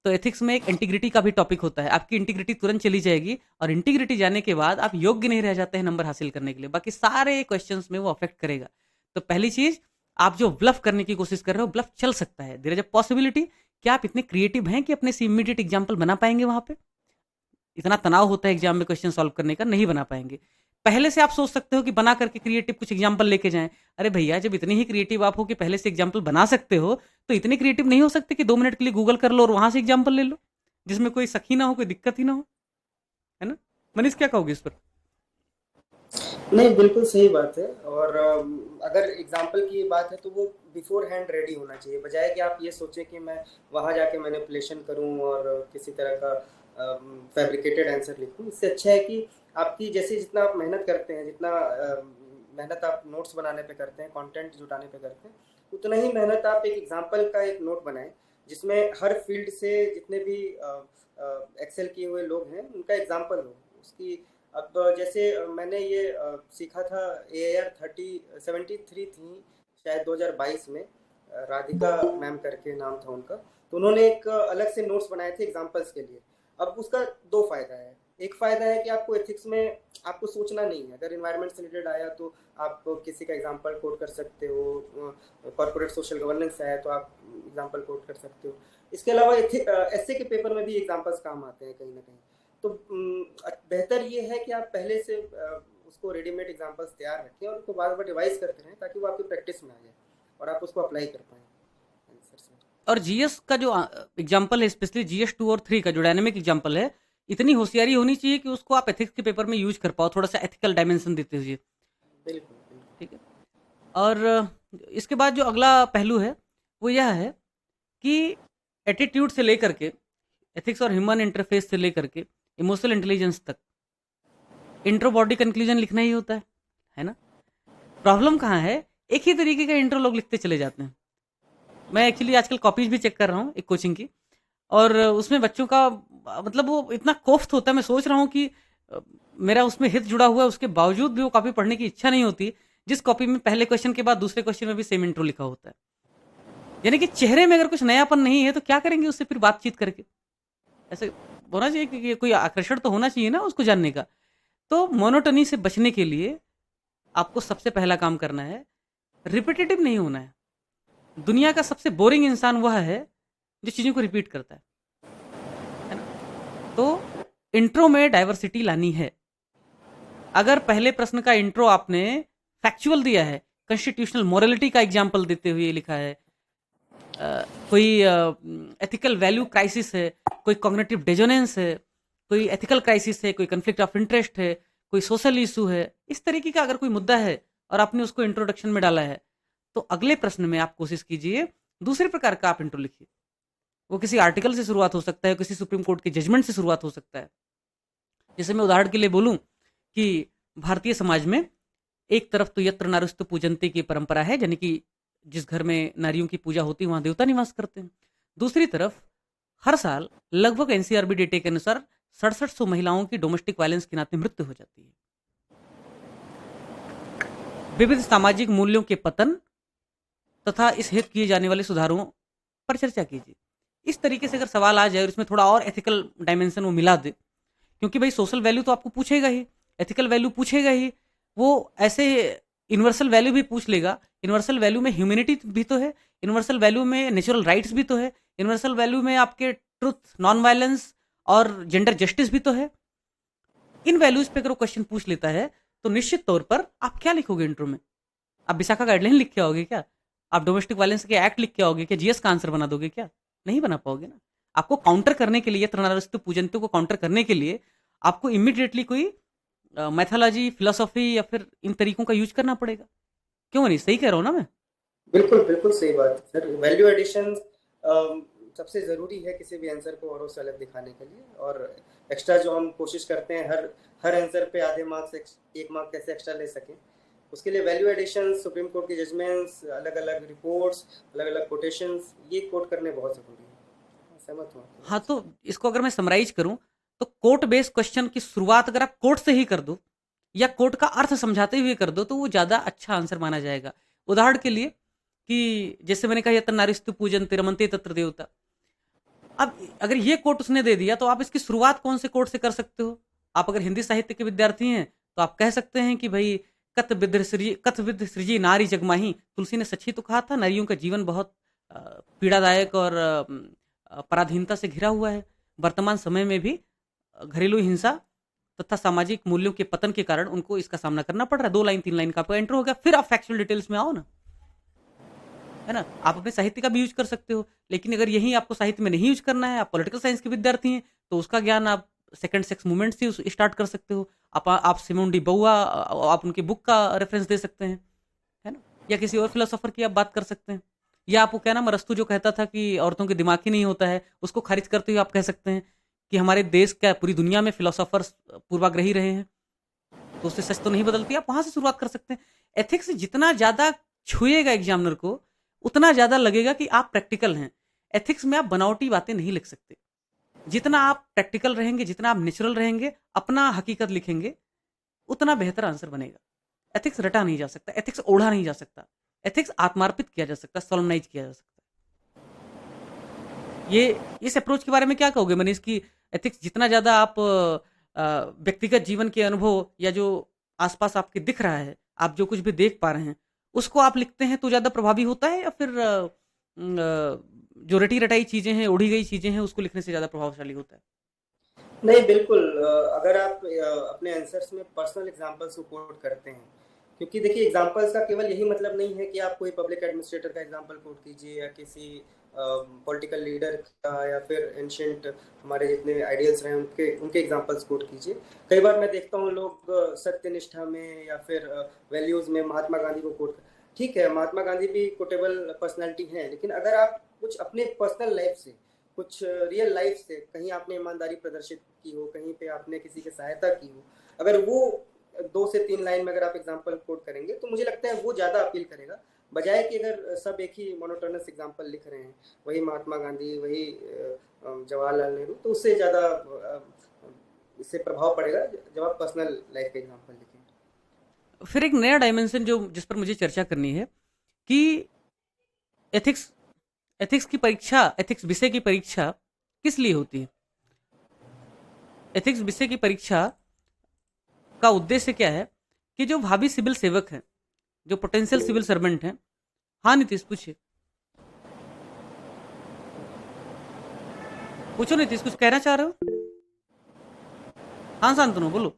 S1: तो एथिक्स में एक इंटीग्रिटी का भी टॉपिक होता है। आपकी इंटीग्रिटी तुरंत चली जाएगी, और इंटीग्रिटी जाने के बाद आप योग्य नहीं रह जाते हैं नंबर हासिल करने के लिए। बाकी सारे क्वेश्चंस में वो अफेक्ट करेगा। तो पहली चीज, आप जो ब्लफ करने की कोशिश कर रहे हो, ब्लफ चल सकता है, देयर इज अ पॉसिबिलिटी। क्या आप इतने क्रिएटिव हैं कि अपने से इमीडिएट एग्जाम्पल बना पाएंगे? वहां पे इतना तनाव होता है एग्जाम में क्वेश्चन सॉल्व करने का, नहीं बना पाएंगे। पहले से आप सोच सकते हो कि बना करके क्रिएटिव कुछ एग्जाम्पल लेके जाएं। अरे भैया, जब इतनी ही क्रिएटिव आप हो कि पहले से एग्जाम्पल बना सकते हो, तो इतने क्रिएटिव नहीं हो सकते कि 2 मिनट के लिए गूगल कर लो और वहां से एग्जाम्पल ले लो, जिसमें कोई सखी ना हो, कोई दिक्कत ही ना हो, है ना? मनीष क्या कहोगे इस पर?
S2: नहीं, बिल्कुल सही बात है। और अगर एग्जाम्पल की बात है तो वो बिफोर हैंड रेडी होना चाहिए, बजाय कि आप ये सोचें कि मैं वहाँ जाके मैनिपुलेशन करूँ और किसी तरह का फैब्रिकेटेड आंसर लिखूँ। इससे अच्छा है कि आपकी जैसे जितना आप मेहनत करते हैं, जितना मेहनत आप नोट्स बनाने पे करते हैं, कंटेंट जुटाने पे करते हैं, उतना ही मेहनत आप एक एग्जाम्पल का एक नोट बनाएं, जिसमें हर फील्ड से जितने भी एक्सेल किए हुए लोग हैं उनका एग्जाम्पल हो, उसकी अब जैसे मैंने ये सीखा था AIR 73 थी शायद 2022 में, राधिका मैम करके नाम था उनका। तो उन्होंने एक अलग से नोट्स बनाए थे एग्जाम्पल्स के लिए। अब उसका दो फायदा है। एक फायदा है कि आपको एथिक्स में आपको सोचना नहीं है। अगर इन्वायरमेंट से रिलेटेड आया तो आप किसी का एग्जाम्पल कोट कर सकते हो, कॉर्पोरेट सोशल गवर्नेंस आया तो आप एग्जाम्पल कोट कर सकते हो। इसके अलावा एसए के पेपर में भी एग्जाम्पल्स काम आते हैं कहीं ना कहीं। तो बेहतर ये है कि आप पहले से उसको रेडीमेड एग्जाम्पल्स तैयार रखें और उनको बार बार रिवाइज करते रहें ताकि वो आपकी प्रैक्टिस में आ जाए और आप उसको अप्लाई कर पाएँ आंसर से।
S1: और जीएस का जो एग्जाम्पल है, स्पेशली जीएस 2 और 3 का जो डायनेमिक एग्जाम्पल है, इतनी होशियारी होनी चाहिए कि उसको आप एथिक्स के पेपर में यूज कर पाओ, थोड़ा सा एथिकल डायमेंशन देते हुए।
S2: बिल्कुल बिल्कुल।
S1: ठीक है। और इसके बाद जो अगला पहलू है वो यह है कि एटीट्यूड से लेकर के एथिक्स और ह्यूमन इंटरफेस से लेकर के इमोशनल इंटेलिजेंस तक इंट्रो बॉडी कंक्लूजन लिखना ही होता है ना। प्रॉब्लम कहाँ है, एक ही तरीके का इंट्रो लोग लिखते चले जाते हैं। मैं एक्चुअली आजकल कॉपीज भी चेक कर रहा हूँ एक कोचिंग की, और उसमें बच्चों का मतलब वो इतना कोफ्त होता है, मैं सोच रहा हूँ कि मेरा उसमें हित जुड़ा हुआ है, उसके बावजूद भी वो कॉपी पढ़ने की इच्छा नहीं होती, जिस कॉपी में पहले क्वेश्चन के बाद दूसरे क्वेश्चन में भी सेम इंट्रो लिखा होता है। यानी कि चेहरे में अगर कुछ नयापन नहीं है तो क्या करेंगे उससे फिर बातचीत करके। ऐसे होना चाहिए कि कोई आकर्षण तो होना चाहिए ना उसको जानने का। तो मोनोटनी से बचने के लिए आपको सबसे पहला काम करना है, रिपीटेटिव नहीं होना है। दुनिया का सबसे बोरिंग इंसान वह है जो चीज़ों को रिपीट करता है ना। तो इंट्रो में डाइवर्सिटी लानी है। अगर पहले प्रश्न का इंट्रो आपने फैक्चुअल दिया है, कॉन्स्टिट्यूशनल मोरालिटी का एग्जाम्पल देते हुए लिखा है, कोई एथिकल वैल्यू क्राइसिस है, कोई कॉग्निटिव डिसोनेंस है, कोई एथिकल क्राइसिस है, कोई कन्फ्लिक्ट ऑफ इंटरेस्ट है, कोई सोशल इशू है, इस तरीके का अगर कोई मुद्दा है और आपने उसको इंट्रोडक्शन में डाला है, तो अगले प्रश्न में आप कोशिश कीजिए दूसरे प्रकार का आप इंट्रो लिखिए। वो किसी आर्टिकल से शुरुआत हो सकता है, किसी सुप्रीम कोर्ट के जजमेंट से शुरुआत हो सकता है। जैसे मैं उदाहरण के लिए बोलूं कि भारतीय समाज में एक तरफ तो यत्र नारुस्तु पूजन्ते की परंपरा है, यानी कि जिस घर में नारियों की पूजा होती है वहां देवता निवास करते हैं। दूसरी तरफ हर साल लगभग एनसीआरबी डेटा के अनुसार 6700 महिलाओं की डोमेस्टिक वायलेंस के नाते मृत्यु हो जाती है। विविध सामाजिक मूल्यों के पतन तथा इस हित किए जाने वाले सुधारों पर चर्चा कीजिए। इस तरीके से अगर सवाल आ जाए और इसमें थोड़ा और एथिकल डायमेंशन वो मिला दे, क्योंकि भाई सोशल वैल्यू तो आपको पूछेगा ही, एथिकल वैल्यू पूछेगा ही, वो ऐसे यूनिवर्सल वैल्यू भी पूछ लेगा। यूनिवर्सल वैल्यू में ह्यूमैनिटी भी तो है, यूनिवर्सल वैल्यू में नेचुरल राइट्स भी तो है, यूनिवर्सल वैल्यू में आपके ट्रुथ, नॉन वायलेंस और जेंडर जस्टिस भी तो है। इन वैल्यूज पे अगर वो क्वेश्चन पूछ लेता है तो निश्चित तौर पर आप क्या लिखोगे इंट्रो में? आप विशाखा गाइडलाइन लिख के आओगे क्या? आप डोमेस्टिक वायलेंस के एक्ट लिख के आओगे क्या? जीएस का आंसर बना दोगे क्या? नहीं बना पाओगे ना। आपको काउंटर करने के लिए, तृणारस्तु पूजनते को काउंटर करने के लिए आपको इमीडिएटली कोई मैथोलॉजी, फिलोसॉफी या फिर इन तरीकों का यूज करना पड़ेगा। क्यों नहीं? सही कह रहा हूँ ना मैं?
S2: बिल्कुल बिल्कुल सही बात है सर। वैल्यू एडिशन सबसे ज़रूरी है किसी भी आंसर को औरों से अलग दिखाने के लिए। और एक्स्ट्रा जो हम कोशिश करते हैं हर आंसर पे आधे मार्क्स, 1 मार्क कैसे एक्स्ट्रा ले सकें, उसके लिए वैल्यू एडिशन, सुप्रीम कोर्ट के जजमेंट्स, अलग अलग रिपोर्ट्स, अलग अलग कोटेशंस, ये कोट करने बहुत ज़रूरी है। सहमत हूँ।
S1: हाँ, तो इसको अगर मैं समराइज करूं तो कोट बेस्ड क्वेश्चन की शुरुआत अगर आप कोट से ही कर दो या कोट का अर्थ समझाते हुए कर दो तो वो ज़्यादा अच्छा आंसर माना जाएगा। उदाहरण के लिए कि जैसे मैंने कहा, यत्र नारीस्तु पूजन्ते रमन्ते तत्र देवता। अब अगर ये कोट उसने दे दिया तो आप इसकी शुरुआत कौन से कोट से कर सकते हो? आप अगर हिंदी साहित्य के विद्यार्थी हैं तो आप कह सकते हैं कि भाई कत विद्ध सृजी नारी जगमाही। तुलसी ने सच ही तो कहा था, नारियों का जीवन बहुत पीड़ादायक और पराधीनता से घिरा हुआ है। वर्तमान समय में भी घरेलू हिंसा तथा सामाजिक मूल्यों के पतन के कारण उनको इसका सामना करना पड़ रहा है। 2 लाइन 3 लाइन का आपका एंटर हो गया, फिर आप फैक्चुअल डिटेल्स में आओ ना, है ना। आप अपने साहित्य का भी यूज कर सकते हो, लेकिन अगर यही आपको साहित्य में नहीं यूज करना है, आप पॉलिटिकल साइंस के विद्यार्थी हैं, तो उसका ज्ञान आप सेकंड सेक्स मूवमेंट से स्टार्ट कर सकते हो। आप सिमोन डी बउआ, आप उनकी बुक का रेफरेंस दे सकते हैं, है ना। या किसी और फिलोसोफर की आप बात कर सकते हैं। या आपको क्या नाम, अरस्तु जो कहता था कि औरतों के दिमाग ही नहीं होता है, उसको खारिज करते हुए आप कह सकते हैं कि हमारे देश क्या पूरी दुनिया में फिलोसोफर्स पूर्वाग्रही रहे हैं, तो उससे सच तो नहीं बदलती। आप वहां से शुरुआत कर सकते हैं। एथिक्स जितना ज्यादा छुएगा एग्जामिनर को, उतना ज्यादा लगेगा कि आप प्रैक्टिकल हैं। एथिक्स में आप बनावटी बातें नहीं लिख सकते। जितना आप प्रैक्टिकल रहेंगे, जितना आप नेचुरल रहेंगे, अपना हकीकत लिखेंगे, उतना बेहतर आंसर बनेगा। एथिक्स रटा नहीं जा सकता, एथिक्स ओढ़ा नहीं जा सकता, एथिक्स आत्मार्पित किया जा सकता, सोलमनाइज किया जा सकता। ये इस अप्रोच के बारे में क्या कहोगे मनीष की एथिक्स जितना ज़्यादा आप व्यक्तिगत जीवन के अनुभव या जो आसपास आपके दिख रहा है, आप जो कुछ भी देख पा रहे हैं, उसको आप लिखते हैं तो ज़्यादा प्रभावी होता है या फिर जो रटी रटाई चीज़ें हैं, ओढ़ी गई चीज़ें हैं, उसको लिखने से ज़्यादा प्रभावशाली होता है?
S2: नहीं, बिल्कुल। अगर आप अपने आंसर्स में पर्सनल एग्जांपल्स को कोट करते हैं, क्योंकि देखिए एग्जांपल्स का केवल यही मतलब नहीं है कि आप कोई पब्लिक एडमिनिस्ट्रेटर का एग्जांपल कोट कीजिए या किसी पॉलिटिकल लीडर का या फिर एंशिएंट हमारे जितने आइडियल्स रहे उनके उनके एग्जांपल्स कोट कीजिए। कई बार मैं देखता हूँ लोग सत्यनिष्ठा में या फिर वैल्यूज़ में महात्मा गांधी को कोट ठीक है, महात्मा गांधी भी कोटेबल पर्सनैलिटी हैं, लेकिन अगर आप कुछ अपने पर्सनल लाइफ से कुछ रियल लाइफ से कहीं आपने ईमानदारी प्रदर्शित की हो, कहीं पे आपने किसी की सहायता की हो, अगर वो 2 से 3 लाइन में अगर आप एग्जांपल कोट करेंगे तो मुझे लगता है वो ज़्यादा अपील करेगा, बजाय कि अगर सब एक ही मोनोटोनस एग्जांपल लिख रहे हैं, वही महात्मा गांधी, वही जवाहरलाल नेहरू, तो उससे ज़्यादा इससे प्रभाव पड़ेगा जब आप पर्सनल लाइफ के एग्जांपल लिखें।
S1: फिर एक नया डायमेंशन जो जिस पर मुझे चर्चा करनी है कि एथिक्स एथिक्स की परीक्षा, एथिक्स विषय की परीक्षा किस लिए होती है? एथिक्स विषय की परीक्षा का उद्देश्य क्या है कि जो भावी सिविल सेवक हैं, जो पोटेंशियल सिविल सर्वेंट हैं, हाँ नीतीश पूछिए, पूछो नीतीश, कुछ कहना चाह रहे हो? हाँ शांतनु बोलो।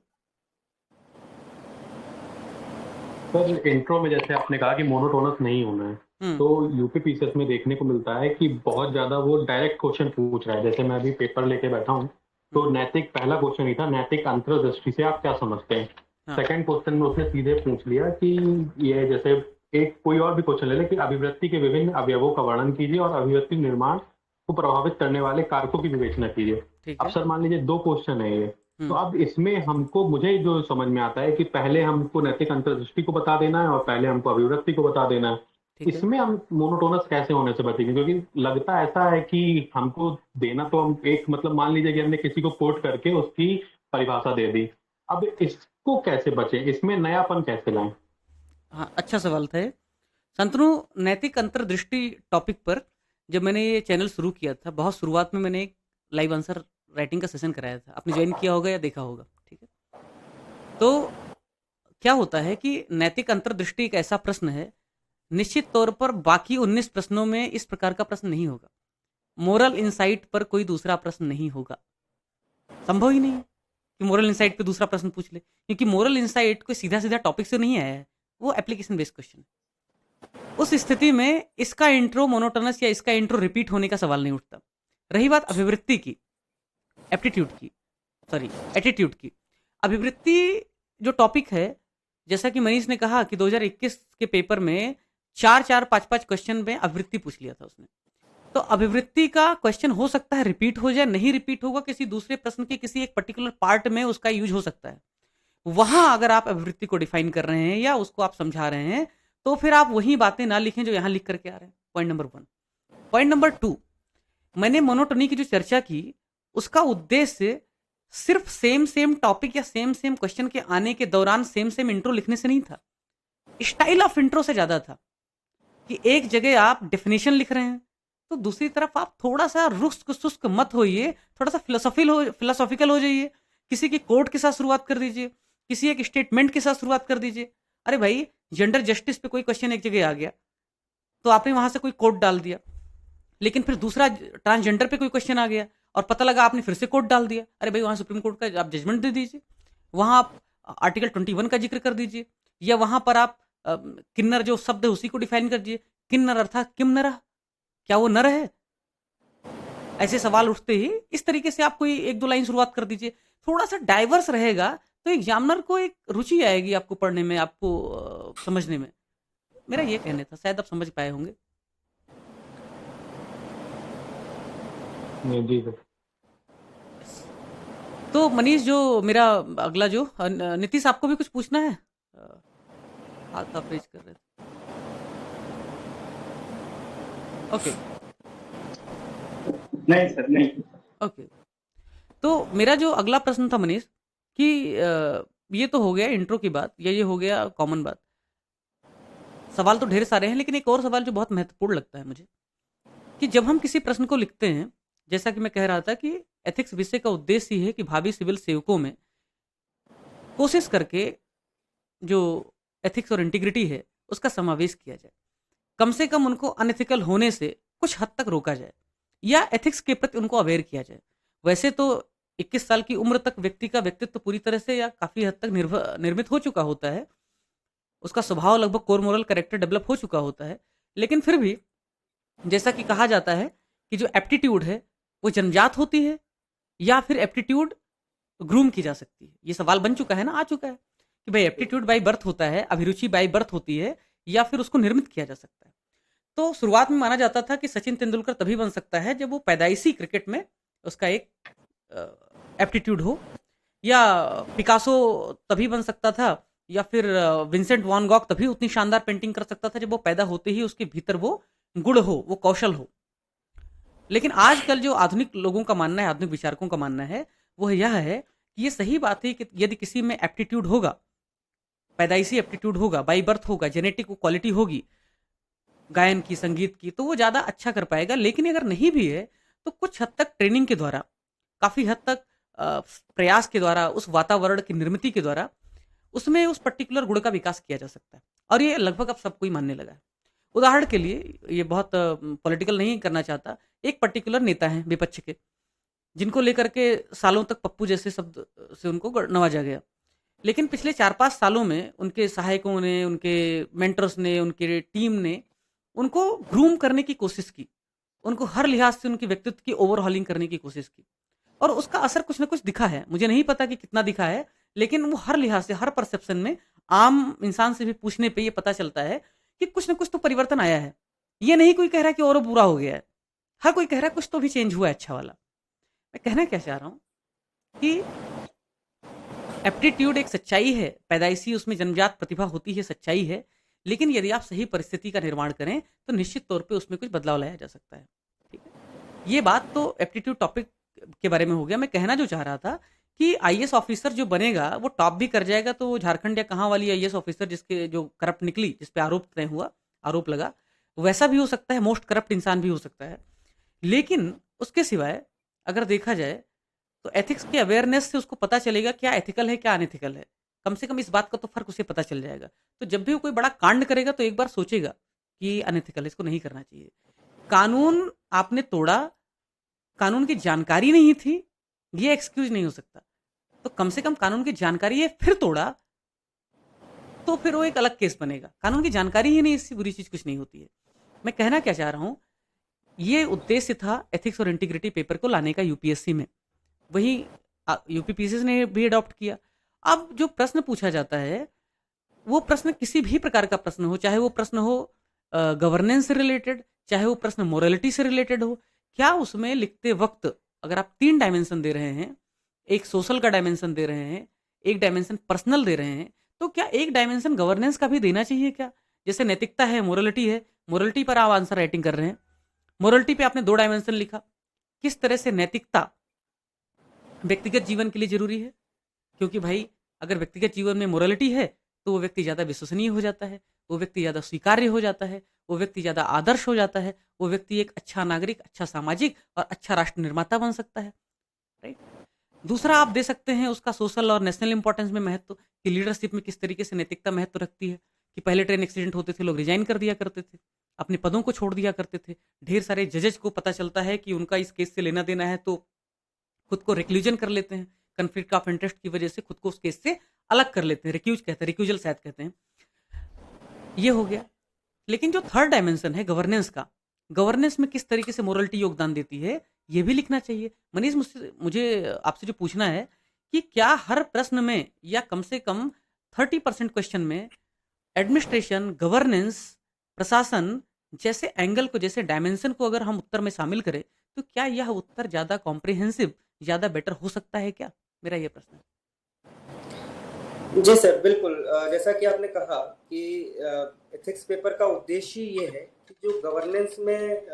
S4: सर इंट्रो में जैसे आपने कहा कि मोनोटोनस नहीं होना है, तो यूपी पीसीएस में देखने को मिलता है कि बहुत ज्यादा वो डायरेक्ट क्वेश्चन पूछ रहा है। जैसे मैं अभी पेपर लेके बैठा हूँ, तो नैतिक पहला क्वेश्चन ही था, नैतिक अंतर्दृष्टि से आप क्या समझते हैं। सेकंड क्वेश्चन में उसने सीधे पूछ लिया कि ये जैसे एक कोई और भी क्वेश्चन ले ले कि अभिव्यक्ति के विभिन्न अवयवों का वर्णन कीजिए और अभिव्यक्ति निर्माण को प्रभावित करने वाले कारकों की विवेचना कीजिए। अब सर मान लीजिए 2 क्वेश्चन है ये, तो अब इसमें हमको मुझे जो समझ में आता है कि पहले हमको नैतिक अंतर्दृष्टि को बता देना है और पहले हमको अभिव्यक्ति को बता देना है। इसमें हम मोनोटोनस कैसे होने से बचेंगे, क्योंकि लगता ऐसा है कि हमको देना तो हम एक मतलब मान लीजिए कि हमने किसी को कोट करके उसकी परिभाषा दे दी, अब इसको कैसे बचे, इसमें नयापन कैसे लाएं?
S1: हाँ, अच्छा सवाल था ये। शांतनु, नैतिक अंतर्दृष्टि टॉपिक पर जब मैंने ये चैनल शुरू किया था, बहुत शुरुआत में मैंने एक लाइव आंसर राइटिंग का सेशन कराया था, आपने ज्वाइन किया होगा या देखा होगा, ठीक है। तो क्या होता है कि नैतिक अंतर्दृष्टि एक ऐसा प्रश्न है, निश्चित तौर पर बाकी 19 प्रश्नों में इस प्रकार का प्रश्न नहीं होगा। मोरल इंसाइट पर कोई दूसरा प्रश्न नहीं होगा, संभव ही नहीं है कि मोरल इंसाइट पे दूसरा प्रश्न पूछ ले, क्योंकि मोरल इंसाइट कोई सीधा सीधा टॉपिक से नहीं आया है, वो एप्लीकेशन बेस्ड क्वेश्चन। उस स्थिति में इसका इंट्रो मोनोटोनस या इसका इंट्रो रिपीट होने का सवाल नहीं उठता। रही बात अभिवृत्ति की, एटीट्यूड की, अभिवृत्ति जो टॉपिक है, जैसा कि मनीष ने कहा कि 2021 के पेपर में 4-4, 5-5 क्वेश्चन में अभिवृत्ति पूछ लिया था उसने। तो अभिवृत्ति का क्वेश्चन हो सकता है रिपीट हो जाए, नहीं रिपीट होगा, किसी दूसरे प्रश्न के किसी एक पर्टिकुलर पार्ट में उसका यूज हो सकता है। वहां अगर आप अभिवृत्ति को डिफाइन कर रहे हैं या उसको आप समझा रहे हैं, तो फिर आप वही बातें ना लिखें जो यहां लिख करके आ रहे हैं। Point number 1। पॉइंट नंबर 2, मैंने मोनोटोनी की जो चर्चा की, उसका उद्देश्य सिर्फ सेम टॉपिक या सेम क्वेश्चन के आने के दौरान सेम इंट्रो लिखने से नहीं था, स्टाइल ऑफ इंट्रो से ज्यादा था कि एक जगह आप डेफिनेशन लिख रहे हैं तो दूसरी तरफ आप थोड़ा सा रुस्क सुस्क मत होइए, थोड़ा सा फिलोसॉफिकल हो जाइए, किसी के कोट के साथ शुरुआत कर दीजिए, किसी एक स्टेटमेंट के साथ शुरुआत कर दीजिए। अरे भाई, जेंडर जस्टिस पे कोई क्वेश्चन एक जगह आ गया तो आपने वहां से कोई कोट डाल दिया, लेकिन फिर दूसरा ट्रांसजेंडर पे कोई क्वेश्चन आ गया और पता लगा आपने फिर से कोट डाल दिया। अरे भाई, वहां सुप्रीम कोर्ट का आप जजमेंट दे दीजिए, वहां आप आर्टिकल 21 का जिक्र कर दीजिए, या वहां पर आप किन्नर जो शब्द है उसी को डिफाइन कर दीजिए। किन्नर अर्थात किम नर, क्या वो नर है? ऐसे सवाल उठते ही इस तरीके से आप कोई 1-2 लाइन शुरुआत कर दीजिए, थोड़ा सा डाइवर्स रहेगा तो एग्जामिनर को एक रुचि आएगी आपको पढ़ने में, आपको समझने में। मेरा ये कहना था, शायद आप समझ पाए होंगे।
S4: जी सर।
S1: तो मनीष, जो मेरा अगला जो नीतीश, आपको भी कुछ पूछना है? हाथ आप रेज कर रहे थे। ओके,
S5: नहीं सर, नहीं।
S1: ओके, तो मेरा जो अगला प्रश्न था मनीष कि ये तो हो गया इंट्रो की बात, या ये हो गया कॉमन बात। सवाल तो ढेर सारे हैं, लेकिन एक और सवाल जो बहुत महत्वपूर्ण लगता है मुझे कि जब हम किसी प्रश्न को लिखते हैं, जैसा कि मैं कह रहा था कि एथिक्स विषय का उद्देश्य ही है कि भावी सिविल सेवकों में कोशिश करके जो एथिक्स और इंटीग्रिटी है उसका समावेश किया जाए, कम से कम उनको अनएथिकल होने से कुछ हद तक रोका जाए या एथिक्स के प्रति उनको अवेयर किया जाए। वैसे तो 21 साल की उम्र तक व्यक्ति का व्यक्तित्व पूरी तरह से या काफ़ी हद तक निर्मित हो चुका होता है, उसका स्वभाव लगभग कोर मोरल कैरेक्टर डेवलप हो चुका होता है, लेकिन फिर भी जैसा कि कहा जाता है कि जो एप्टीट्यूड है वो जन्मजात होती है या फिर एप्टीट्यूड ग्रूम की जा सकती है। ये सवाल बन चुका है ना, आ चुका है कि भाई एप्टीट्यूड बाई बर्थ होता है, अभिरुचि बाई बर्थ होती है या फिर उसको निर्मित किया जा सकता है। तो शुरुआत में माना जाता था कि सचिन तेंदुलकर तभी बन सकता है जब वो पैदाइशी क्रिकेट में उसका एक एप्टीट्यूड हो, या पिकासो तभी बन सकता था, या फिर विंसेंट वैन गॉग तभी उतनी शानदार पेंटिंग कर सकता था जब वो पैदा होते ही उसके भीतर वो गुण हो, वो कौशल हो। लेकिन आजकल जो आधुनिक लोगों का मानना है, आधुनिक विचारकों का मानना है, वो यह है कि ये सही बात है कि यदि किसी में एप्टीट्यूड होगा, पैदाइशी एप्टीट्यूड होगा, बाई बर्थ होगा, जेनेटिक क्वालिटी होगी गायन की, संगीत की, तो वो ज़्यादा अच्छा कर पाएगा। लेकिन अगर नहीं भी है तो कुछ हद तक ट्रेनिंग के द्वारा, काफ़ी हद तक प्रयास के द्वारा, उस वातावरण की निर्मिति के द्वारा उसमें उस पर्टिकुलर गुण का विकास किया जा सकता है। और ये लगभग अब सब कोई मानने लगा है। उदाहरण के लिए, ये बहुत पॉलिटिकल नहीं करना चाहता, एक पर्टिकुलर नेता हैं विपक्ष के, जिनको लेकर के सालों तक पप्पू जैसे शब्द से उनको नवाजा गया, लेकिन पिछले 4-5 सालों में उनके सहायकों ने, उनके मेंटर्स ने, उनके टीम ने उनको ग्रूम करने की कोशिश की, उनको हर लिहाज से उनके व्यक्तित्व की ओवरहॉलिंग करने की कोशिश की, और उसका असर कुछ ना कुछ दिखा है। मुझे नहीं पता कि कितना दिखा है, लेकिन वो हर लिहाज से, हर परसेप्शन में, आम इंसान से भी पूछने पे ये पता चलता है कि कुछ ना कुछ तो परिवर्तन आया है। ये नहीं कोई कह रहा है कि और बुरा हो गया है, हर कोई कह रहा है कुछ तो भी चेंज हुआ है अच्छा वाला। मैं कहना क्या चाह रहा हूँ कि एप्टीट्यूड एक सच्चाई है, पैदाइशी उसमें जन्मजात प्रतिभा होती है, सच्चाई है, लेकिन यदि आप सही परिस्थिति का निर्माण करें तो निश्चित तौर पे उसमें कुछ बदलाव लाया जा सकता है। ठीक है, ये बात तो एप्टीट्यूड टॉपिक के बारे में हो गया। मैं कहना जो चाह रहा था कि आईएएस ऑफिसर जो बनेगा वो टॉप भी कर जाएगा, तो झारखंड या कहाँ वाली आईएएस ऑफिसर जिसके जो करप्ट निकली, जिस पे आरोप तय हुआ, आरोप लगा, वैसा भी हो सकता है, मोस्ट करप्ट इंसान भी हो सकता है। लेकिन उसके सिवाय अगर देखा जाए तो एथिक्स के अवेयरनेस से उसको पता चलेगा क्या एथिकल है, क्या अनएथिकल है। कम से कम इस बात का तो फर्क उसे पता चल जाएगा। तो जब भी वो कोई बड़ा कांड करेगा तो एक बार सोचेगा कि अनएथिकल है, इसको नहीं करना चाहिए। कानून आपने तोड़ा, कानून की जानकारी नहीं थी, ये एक्सक्यूज नहीं हो सकता। तो कम से कम कानून की जानकारी है फिर तोड़ा, तो फिर वो एक अलग केस बनेगा। कानून की जानकारी ही नहीं, इससे बुरी चीज कुछ नहीं होती है। मैं कहना क्या चाह रहा हूं, ये उद्देश्य था एथिक्स और इंटीग्रिटी पेपर को लाने का यूपीएससी में, वही यूपीपीसीएस ने भी अडॉप्ट किया। अब जो प्रश्न पूछा जाता है वो प्रश्न किसी भी प्रकार का प्रश्न हो, चाहे वो प्रश्न हो गवर्नेंस से रिलेटेड, चाहे वो प्रश्न मोरालिटी से रिलेटेड हो, क्या उसमें लिखते वक्त अगर आप 3 डायमेंशन दे रहे हैं, एक सोशल का डायमेंशन दे रहे हैं, एक डायमेंशन पर्सनल दे रहे हैं, तो क्या एक डायमेंशन गवर्नेंस का भी देना चाहिए क्या? जैसे नैतिकता है, मोरालिटी है, मोरालिटी पर आप आंसर राइटिंग कर रहे हैं, मोरालिटी पे आपने 2 डायमेंशन लिखा, किस तरह से नैतिकता व्यक्तिगत जीवन के लिए जरूरी है, क्योंकि भाई अगर व्यक्तिगत जीवन में मोरालिटी है तो वो व्यक्ति ज़्यादा विश्वसनीय हो जाता है, वो व्यक्ति ज़्यादा स्वीकार्य हो जाता है, वो व्यक्ति ज़्यादा आदर्श हो जाता है, वो व्यक्ति एक अच्छा नागरिक, अच्छा सामाजिक और अच्छा राष्ट्र निर्माता बन सकता है। राइट। दूसरा आप दे सकते हैं उसका सोशल और नेशनल इंपॉर्टेंस में महत्व, कि लीडरशिप में किस तरीके से नैतिकता महत्व रखती है, कि पहले ट्रेन एक्सीडेंट होते थे लोग रिजाइन कर दिया करते थे, अपने पदों को छोड़ दिया करते थे। ढेर सारे जजेस को पता चलता है कि उनका इस केस से लेना देना है तो खुद को रिक्लूजन कर लेते हैं, कन्फ्लिक्ट ऑफ इंटरेस्ट की वजह से खुद को उस केस से अलग कर लेते हैं, रिक्यूज कहते हैं, रिक्यूजल शायद कहते हैं। ये हो गया। लेकिन जो थर्ड डायमेंशन है गवर्नेंस का, गवर्नेंस में किस तरीके से मोरालिटी योगदान देती है, ये भी लिखना चाहिए। मनीष, मुझे आपसे जो पूछना है कि क्या हर प्रश्न में या कम से कम 30% क्वेश्चन में एडमिनिस्ट्रेशन, गवर्नेंस, प्रशासन जैसे एंगल को, जैसे डायमेंशन को अगर हम उत्तर में शामिल करें तो क्या यह उत्तर ज़्यादा कॉम्प्रिहेंसिव, ज़्यादा बेटर हो सकता है क्या? मेरा ये प्रश्न है।
S2: जी सर, बिल्कुल। जैसा कि आपने कहा कि एथिक्स पेपर का उद्देश्य ये है कि जो गवर्नेंस में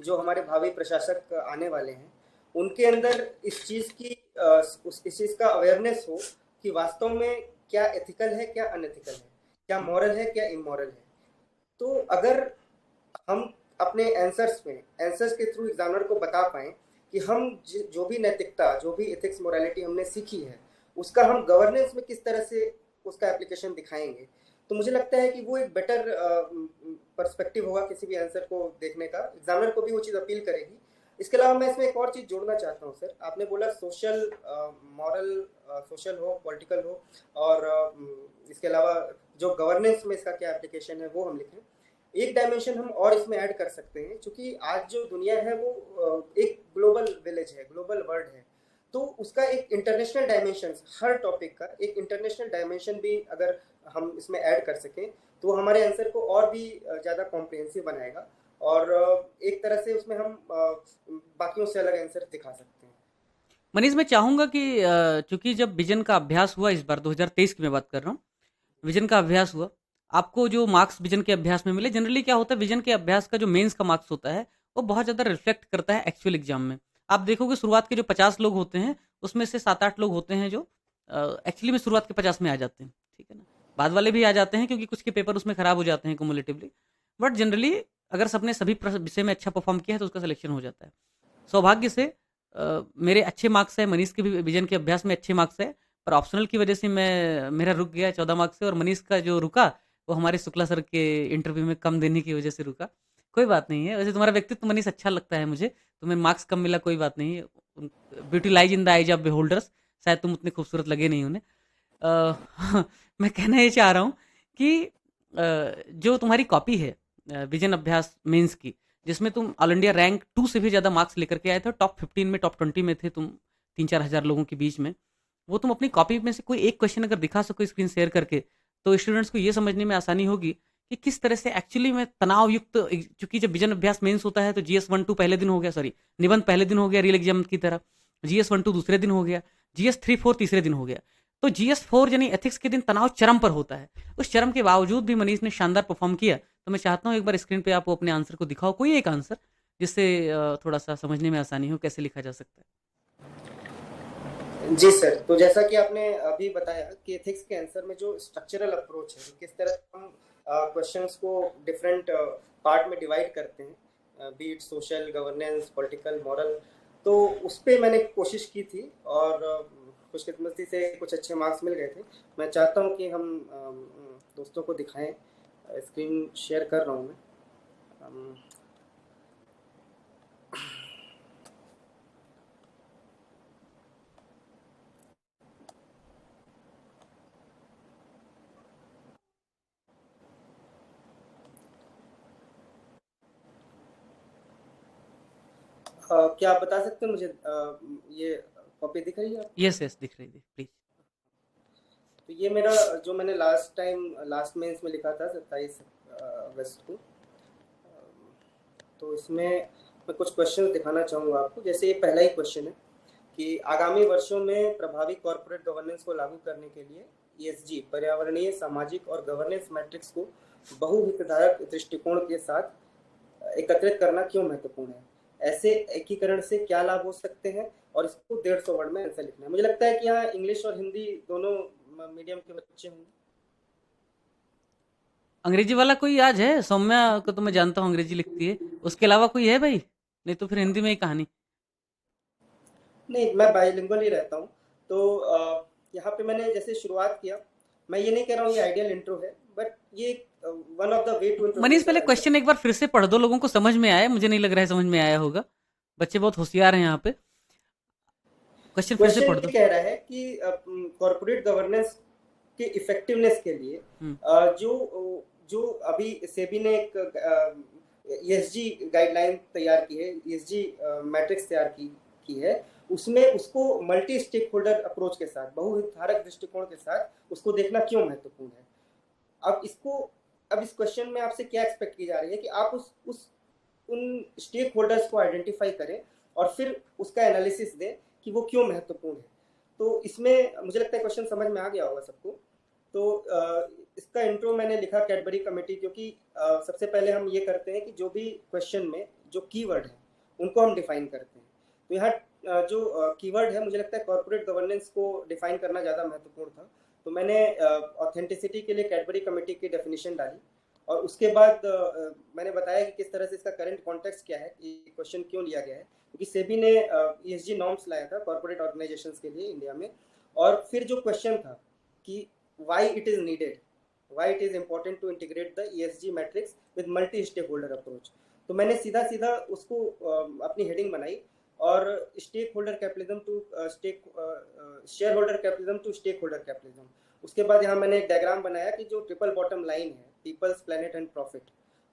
S2: जो हमारे भावी प्रशासक आने वाले हैं उनके अंदर इस चीज़ की इस चीज़ का अवेयरनेस हो कि वास्तव में क्या एथिकल है, क्या अनएथिकल है, क्या मॉरल है, क्या इमोरल है। तो अगर हम अपने आंसर्स के थ्रू एग्जामिनर को बता पाएँ कि हम जो भी नैतिकता, जो भी एथिक्स मोरालिटी हमने सीखी है, उसका हम गवर्नेंस में किस तरह से उसका एप्लीकेशन दिखाएंगे, तो मुझे लगता है कि वो एक बेटर पर्सपेक्टिव होगा किसी भी आंसर को देखने का। एग्जामिनर को भी वो चीज़ अपील करेगी। इसके अलावा मैं इसमें एक और चीज़ जोड़ना चाहता हूँ सर। आपने बोला सोशल, मॉरल, सोशल हो, पॉलिटिकल हो, और इसके अलावा जो गवर्नेंस में इसका क्या एप्लीकेशन है वो हम लिखें। एक डायमेंशन हम और इसमें ऐड कर सकते हैं, क्योंकि आज जो दुनिया है वो एक ग्लोबल विलेज है, ग्लोबल वर्ल्ड है, तो उसका एक इंटरनेशनल डायमेंशन, हर टॉपिक का एक इंटरनेशनल डायमेंशन भी अगर हम इसमें ऐड कर सकें तो हमारे आंसर को और भी ज़्यादा कॉम्प्रिहेंसिव बनाएगा, और एक तरह से उसमें हम बाकियों से अलग आंसर दिखा सकते हैं।
S1: मनीष, मैं चाहूँगा कि चूँकि जब विजन का अभ्यास हुआ इस बार 2023 की मैं बात कर रहा हूँ, विजन का अभ्यास हुआ, आपको जो मार्क्स विजन के अभ्यास में मिले, जनरली क्या होता है विजन के अभ्यास का जो मेंस का मार्क्स होता है वो बहुत ज़्यादा रिफ्लेक्ट करता है एक्चुअल एग्जाम में। आप देखोगे शुरुआत के जो 50 लोग होते हैं उसमें से 7-8 लोग होते हैं जो एक्चुअली में शुरुआत के 50 में आ जाते हैं, ठीक है ना। बाद वाले भी आ जाते हैं क्योंकि कुछ के पेपर उसमें खराब हो जाते हैं कुमुलेटिवली, बट जनरली अगर सबने सभी विषय में अच्छा परफॉर्म किया है तो उसका सिलेक्शन हो जाता है। सौभाग्य से मेरे अच्छे मार्क्स है, मनीष के भी विजन के अभ्यास में अच्छे मार्क्स है, पर ऑप्शनल की वजह से मेरा रुक गया 14 मार्क्स से, और मनीष का जो रुका वो हमारे शुक्ला सर के इंटरव्यू में कम देने की वजह से रुका। कोई बात नहीं है, वैसे तुम्हारा व्यक्तित्व मनीष अच्छा लगता है मुझे, तुम्हें मार्क्स कम मिला कोई बात नहीं है, beauty lies in the eyes of beholders, शायद तुम उतने खूबसूरत लगे नहीं उन्हें। मैं कहना ये चाह रहा हूँ कि जो तुम्हारी कॉपी है विजन अभ्यास मेंस की, जिसमें तुम ऑल इंडिया रैंक 2 से भी ज़्यादा मार्क्स लेकर के आए थे, टॉप 15 में, टॉप 20 में थे तुम 3-4 हज़ार लोगों के बीच में, वो तुम अपनी कॉपी में से कोई एक क्वेश्चन अगर दिखा सको स्क्रीन शेयर करके, तो स्टूडेंट्स को ये समझने में आसानी होगी कि किस तरह से एक्चुअली में तनाव युक्त, चूंकि जब विजन अभ्यास मेंस होता है तो GS 1-2 पहले दिन हो गया, सॉरी निबंध पहले दिन हो गया रियल एग्जाम की तरह, GS 1-2 दूसरे दिन हो गया, GS 3-4 तीसरे दिन हो गया, तो GS 4 यानी एथिक्स के दिन तनाव चरम पर होता है। उस चरम के बावजूद भी मनीष ने शानदार परफॉर्म किया। तो मैं चाहता हूँ एक बार स्क्रीन पे आप वो अपने आंसर को दिखाओ, कोई एक आंसर जिससे थोड़ा सा समझने में आसानी हो कैसे लिखा जा सकता है।
S2: जी सर, तो जैसा कि आपने अभी बताया कि एथिक्स के आंसर में जो स्ट्रक्चरल अप्रोच है, किस तरह हम क्वेश्चंस को डिफरेंट पार्ट में डिवाइड करते हैं, B it social, governance, political, moral, तो उस पर मैंने कोशिश की थी और खुशकिस्मती से कुछ अच्छे मार्क्स मिल गए थे। मैं चाहता हूँ कि हम दोस्तों को दिखाएं, स्क्रीन शेयर कर रहा हूँ मैं। क्या आप बता सकते हैं मुझे ये कॉपी दिख रही है?
S1: यस दिख रही है, प्लीज।
S2: तो ये मेरा जो मैंने लास्ट मेंस में लिखा था 27 अगस्त को, तो इसमें मैं कुछ क्वेश्चन दिखाना चाहूँगा आपको। जैसे ये पहला ही क्वेश्चन है कि आगामी वर्षों में प्रभावी कॉर्पोरेट गवर्नेंस को लागू करने के लिए ESG, पर्यावरणीय, सामाजिक और गवर्नेंस मैट्रिक्स को बहुहितधारक दृष्टिकोण के साथ एकत्रित करना क्यों महत्वपूर्ण है? ऐसे एकीकरण से क्या लाभ हो सकते हैं? और इसको 150 वर्ड में आंसर लिखना है। मुझे लगता है कि यहाँ इंग्लिश और हिंदी दोनों मीडियम के बच्चे होंगे।
S1: अंग्रेजी वाला कोई आज है? सौम्या को तो मैं जानता हूँ अंग्रेजी लिखती है, उसके अलावा कोई है भाई? नहीं तो फिर हिंदी में ही कहानी।
S2: नहीं, मैं बाइलिंगुअल ही रहता हूँ, तो यहाँ पे मैंने जैसे शुरुआत किया, मैं ये नहीं कह रहा हूँ ये आइडियल इंट्रो है, बट ये one of the way to.
S1: Manish पहले क्वेश्चन एक बार फिर से पढ़ दो, लोगों को समझ में आया, मुझे नहीं लग रहा है समझ में आया होगा, बच्चे बहुत होशियार हैं यहाँ पे। क्वेश्चन फिर से पढ़ दो।
S2: कह रहा है कि कॉर्पोरेट गवर्नेंस के इफेक्टिवनेस के लिए जो अभी सेबी ने एक ESG गाइडलाइन तैयार की है, ESG मैट्रिक्स तैयार की है, उसमें उसको मल्टी स्टेक होल्डर अप्रोच के साथ, बहुहितधारक दृष्टिकोण के साथ उसको देखना क्यों महत्वपूर्ण है। अब इस क्वेश्चन में आपसे क्या एक्सपेक्ट की जा रही है कि आप उन स्टेक होल्डर्स को आइडेंटिफाई करें और फिर उसका एनालिसिस दें कि वो क्यों महत्वपूर्ण है। तो इसमें मुझे लगता है क्वेश्चन समझ में आ गया होगा सबको। तो इसका इंट्रो मैंने लिखा कैडबरी कमेटी, क्योंकि सबसे पहले हम ये करते हैं कि जो भी क्वेश्चन में जो कीवर्ड है उनको हम डिफाइन करते हैं। तो यहाँ जो कीवर्ड है, मुझे लगता है कॉर्पोरेट गवर्नेंस को डिफाइन करना ज़्यादा महत्वपूर्ण था। तो मैंने ऑथेंटिसिटी के लिए कैडबरी कमेटी की डेफिनेशन डाली, और उसके बाद मैंने बताया कि किस तरह से इसका करंट कॉन्टेक्स्ट क्या है, ये क्वेश्चन क्यों लिया गया है, क्योंकि सेबी ने ESG नॉर्म्स लाया था कॉर्पोरेट ऑर्गेनाइजेशंस के लिए इंडिया में। और फिर जो क्वेश्चन था कि why it is needed, why it is important to integrate the ESG matrix with multi stakeholder approach, तो मैंने सीधा सीधा उसको अपनी हेडिंग बनाई, और stakeholder capitalism to shareholder capitalism to stakeholder capitalism. उसके बाद यहाँ मैंने एक डायग्राम बनाया कि जो ट्रिपल बॉटम लाइन है, पीपल्स, प्लेनेट एंड प्रॉफिट,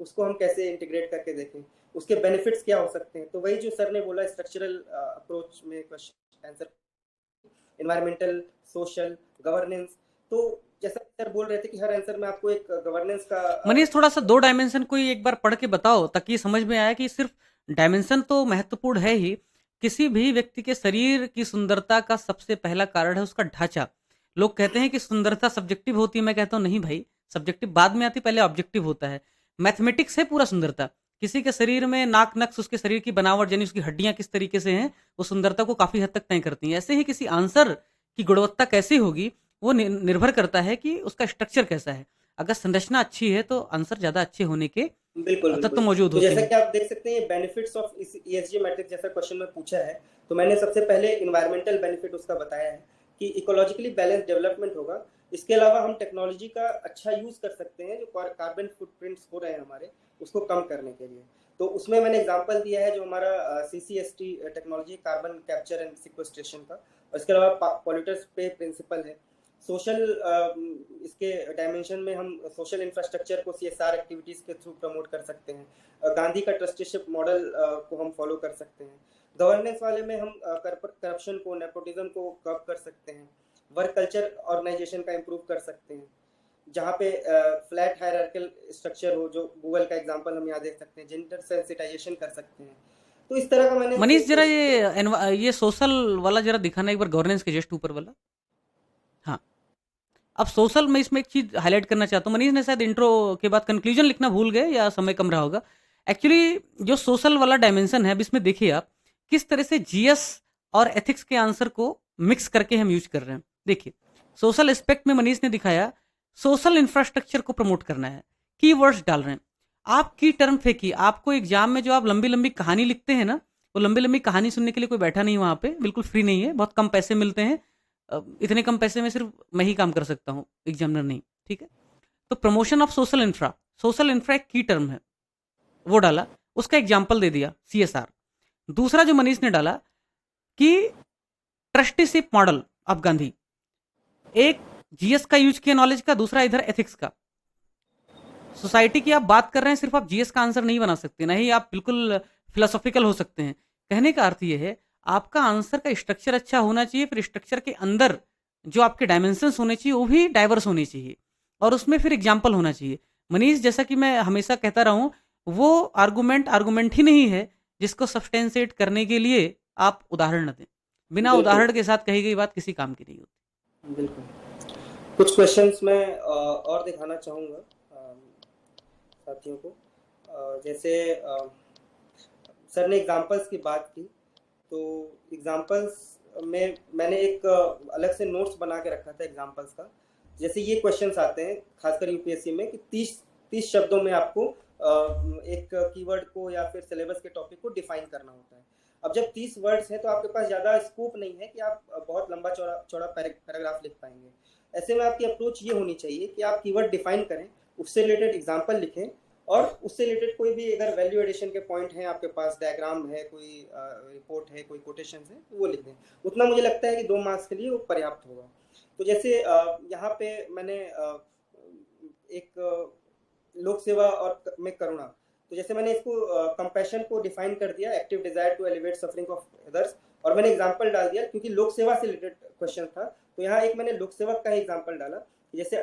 S2: उसको हम कैसे इंटीग्रेट करके देखें, उसके बेनिफिट्स क्या हो सकते हैं। तो वही जो सर ने बोला, स्ट्रक्चरल अप्रोच में question answer, environmental, social, governance. तो जैसा सर बोल रहे थे कि हर आंसर में आपको एक गवर्नेंस का
S1: मनीष, थोड़ा सा 2 डायमेंशन कोई एक बार पढ़ के बताओ, ताकि समझ में आए कि सिर्फ डायमेंशन तो महत्वपूर्ण है ही, किसी भी व्यक्ति के शरीर की सुंदरता का सबसे पहला कारण है उसका ढांचा। लोग कहते हैं कि सुंदरता सब्जेक्टिव होती है, मैं कहता हूँ नहीं भाई, सब्जेक्टिव बाद में आती, पहले ऑब्जेक्टिव होता है। मैथमेटिक्स है पूरा सुंदरता। किसी के शरीर में नाक, नक्श, उसके शरीर की बनावट, यानी उसकी हड्डियां किस तरीके से हैं, वो सुंदरता को काफी हद तक तय करती हैं। ऐसे ही किसी आंसर की गुणवत्ता कैसी होगी, वो निर्भर करता है कि उसका स्ट्रक्चर कैसा है। अगर संरचना अच्छी है तो आंसर ज्यादा अच्छे होने के
S2: बिल्कुल
S1: तत्व
S2: बिल्कुल।
S1: मौजूद
S2: तो
S1: होते
S2: जैसा
S1: हैं।
S2: कि आप देख सकते हैं, बेनिफिट्स ऑफ इस ESG मैट्रिक्स जैसा क्वेश्चन में पूछा है, तो मैंने सबसे पहले इन्वायरमेंटल बेनिफिट उसका बताया है कि इकोलॉजिकली बैलेंस डेवलपमेंट होगा। इसके अलावा हम टेक्नोलॉजी का अच्छा यूज कर सकते हैं, जो कार्बन फुटप्रिंट्स हो रहे हैं हमारे, उसको कम करने के लिए। तो उसमें मैंने एग्जांपल दिया है जो हमारा CCST technology, carbon capture and sequestration का, और इसके अलावा पॉल्यूटर्स पे प्रिंसिपल है। सोशल इसके डायमेंशन में हम सोशल इंफ्रास्ट्रक्चर को CSR एक्टिविटीज़ के थ्रू प्रमोट कर सकते हैं। गांधी का ट्रस्टीशिप मॉडल को हम फॉलो कर सकते हैं। गवर्नेंस वाले में हम करप्शन को, नेपोटिज्म को कर्ब कर सकते हैं। वर्क कल्चर ऑर्गेनाइजेशन का इम्प्रूव कर सकते हैं, जहाँ पे फ्लैट हायरार्किकल स्ट्रक्चर हो, जो गूगल का एग्जांपल हम यहाँ देख सकते हैं। जेंडर सेंसिटाइजेशन कर सकते हैं। तो इस तरह का मैंने
S1: मनीष, जरा ये सोशल वाला जरा दिखाना एक बार, गवर्नेंस के जस्ट ऊपर वाला। हाँ, अब सोशल में इसमें एक चीज हाईलाइट करना चाहता हूँ। मनीष ने शायद इंट्रो के बाद कंक्लूजन लिखना भूल गए या समय कम रहा होगा। एक्चुअली जो सोशल वाला डायमेंशन है, अब इसमें देखिए आप किस तरह से GS और एथिक्स के आंसर को मिक्स करके हम यूज कर रहे हैं। देखिए, सोशल एस्पेक्ट में मनीष ने दिखाया सोशल इंफ्रास्ट्रक्चर को प्रमोट करना है, कीवर्ड्स डाल रहे हैं। आप की टर्म फेंकी, आपको एग्जाम में जो आप लंबी लंबी कहानी लिखते हैं ना, वो लंबी लंबी कहानी सुनने के लिए कोई बैठा नहीं वहाँ पे, बिल्कुल फ्री नहीं है, बहुत कम पैसे मिलते हैं। इतने कम पैसे में सिर्फ मैं ही काम कर सकता हूँ, एग्जामिनर नहीं, ठीक है। तो प्रमोशन ऑफ सोशल इंफ्रा एक की टर्म है, वो डाला, उसका एग्जाम्पल दे दिया CSR। दूसरा जो मनीष ने डाला कि ट्रस्टीशिप मॉडल ऑफ गांधी, एक GS का यूज किया नॉलेज का, दूसरा इधर एथिक्स का। सोसाइटी की आप बात कर रहे हैं, सिर्फ आप GS का आंसर नहीं बना सकते, ना ही आप बिल्कुल फिलोसॉफिकल हो सकते हैं। कहने का अर्थ यह है, आपका आंसर का स्ट्रक्चर अच्छा होना चाहिए, फिर स्ट्रक्चर के अंदर जो आपके डायमेंशंस होने चाहिए वो भी डाइवर्स होने चाहिए, और उसमें फिर एग्जाम्पल होना चाहिए। मनीष, जैसा कि मैं हमेशा कहता रहा हूँ, वो आर्गूमेंट ही नहीं है जिसको सब्सटेंशिएट करने के लिए आप उदाहरण न दें। बिना उदाहरण के साथ कही गई बात किसी काम की नहीं होती।
S2: बिल्कुल। कुछ क्वेश्चंस मैं और दिखाना चाहूँगा साथियों को। जैसे सर ने एग्जांपल्स की बात की, तो एग्जांपल्स में मैंने एक अलग से नोट्स बना के रखा था एग्जांपल्स का। जैसे ये क्वेश्चंस आते हैं खासकर UPSC में कि 30 शब्दों में आपको एक कीवर्ड को या फिर सिलेबस के टॉपिक को डिफाइन करना होता है। अब जब 30 वर्ड्स हैं तो आपके पास ज़्यादा स्कोप नहीं है कि आप बहुत लंबा चौड़ा पैराग्राफ लिख पाएंगे। ऐसे में आपकी अप्रोच ये होनी चाहिए कि आप कीवर्ड डिफाइन करें, उससे रिलेटेड एग्जाम्पल लिखें, और उससे रिलेटेड कोई भी अगर वैल्यू एडिशन के पॉइंट हैं आपके पास, डायग्राम है, कोई रिपोर्ट है, कोई कोटेशन है, तो वो लिख दें। उतना मुझे लगता है कि 2 मार्क्स के लिए वो पर्याप्त होगा। तो जैसे यहाँ पे मैंने एक लोक सेवा और में करुणा, तो जैसे मैंने इसको कंपैशन को डिफाइन कर दिया, active desire to elevate suffering of others, और मैंने एग्जांपल डाल दिया क्योंकि लोक सेवा से रिलेटेड क्वेश्चन था, तो यहाँ एक मैंने लोक सेवक का ही एग्जांपल डाला। जैसे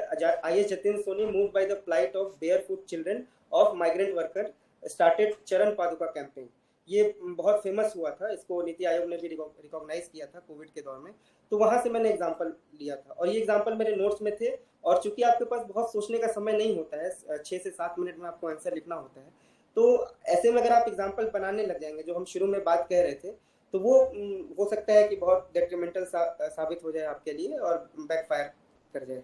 S2: IS Jatin Soni moved by the plight of barefoot children of migrant worker started Charan Paduka campaign. ये बहुत फेमस हुआ था, इसको नीति आयोग ने भी रिकॉग्नाइज किया था कोविड के दौर में, तो वहाँ से मैंने एग्जांपल लिया था, और ये एग्जांपल मेरे नोट्स में थे। और चूंकि आपके पास बहुत सोचने का समय नहीं होता है, 6 से 7 मिनट में आपको आंसर लिखना होता है, तो ऐसे में अगर आप एग्जाम्पल बनाने लग जाएंगे, जो हम शुरू में बात कह रहे थे, तो वो हो सकता है कि बहुत डेट्रीमेंटल साबित हो जाए आपके लिए और बैकफायर कर जाए।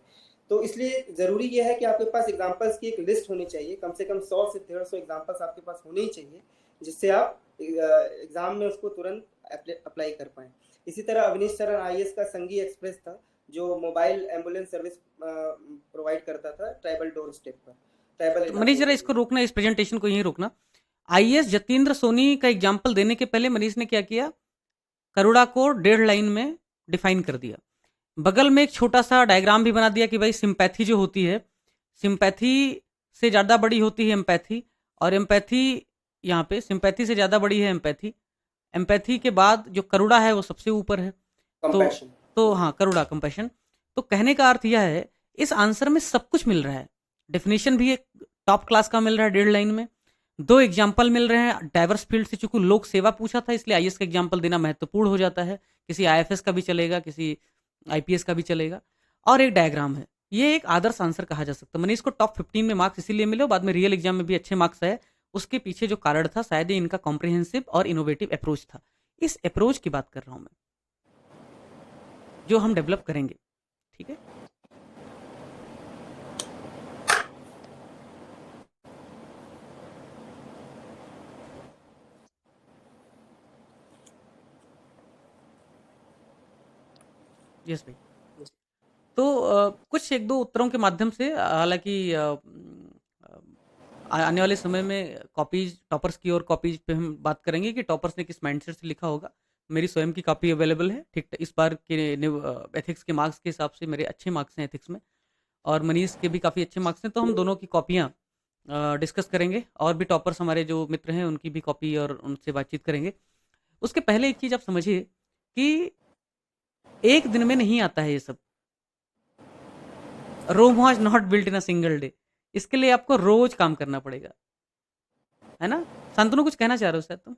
S2: तो इसलिए ज़रूरी ये है कि आपके पास एग्जांपल्स की एक लिस्ट होनी चाहिए, कम से कम 100 से 150 एग्जांपल्स आपके पास होने ही चाहिए, जिससे आप एग्ज़ाम में उसको तुरंत अप्लाई कर पाएँ। इसी तरह अवनीश शरण आईएएस का संगी एक्सप्रेस था, जो मोबाइल एम्बुलेंस सर्विस प्रोवाइड करता था ट्राइबल डोर स्टेप पर। ट्राइबल
S1: मनीष जरा इसको रोकना, इस प्रेजेंटेशन को यहीं रोकना। आईएएस जतेंद्र सोनी का एग्जाम्पल देने के पहले मनीष ने क्या किया, करुणा को 1.5 लाइन में डिफाइन कर दिया। बगल में एक छोटा सा डायग्राम भी बना दिया कि भाई सिंपैथी जो होती है, सिंपैथी से ज़्यादा बड़ी होती है एम्पैथी, और एम्पैथी यहाँ पे सिंपैथी से ज़्यादा बड़ी है एम्पैथी। एम्पैथी के बाद जो करुणा है वो सबसे ऊपर है। तो हाँ, करुणा, कंपैशन। तो कहने का अर्थ यह है, इस आंसर में सब कुछ मिल रहा है। डेफिनेशन भी एक टॉप क्लास का मिल रहा है 1.5 लाइन में, 2 एग्जाम्पल मिल रहे हैं डाइवर्स फील्ड से। चूंकि लोक सेवा पूछा था इसलिए आईएएस का एग्जाम्पल देना महत्वपूर्ण हो जाता है। किसी आईएफएस का भी चलेगा, किसी आईपीएस का भी चलेगा, और एक डायग्राम है। ये एक आदर्श आंसर कहा जा सकता है। मनीष को टॉप 15 में मार्क्स इसीलिए मिले, बाद में रियल एग्जाम में भी अच्छे मार्क्स आए। उसके पीछे जो कारण था, शायद इनका कॉम्प्रिहेंसिव और इनोवेटिव अप्रोच था। इस अप्रोच की बात कर रहा हूं मैं, जो हम डेवलप करेंगे। ठीक है, यस भाई। तो कुछ एक दो उत्तरों के माध्यम से, हालांकि आने वाले समय में कॉपीज, टॉपर्स की और कॉपीज पे हम बात करेंगे कि टॉपर्स ने किस माइंडसेट से लिखा होगा। मेरी स्वयं की कॉपी अवेलेबल है। ठीक, इस बार के एथिक्स के मार्क्स के हिसाब से मेरे अच्छे मार्क्स हैं एथिक्स में, और मनीष के भी काफ़ी अच्छे मार्क्स हैं। तो हम दोनों की कॉपियाँ डिस्कस करेंगे, और भी टॉपर्स हमारे जो मित्र हैं उनकी भी कॉपी, और उनसे बातचीत करेंगे। उसके पहले एक चीज़ आप समझिए कि एक दिन में नहीं आता है ये सब। Rome was not built in a single day. इसके लिए आपको रोज काम करना पड़ेगा, है ना। शांतनु, कुछ कहना चाह रहे हो शायद तुम?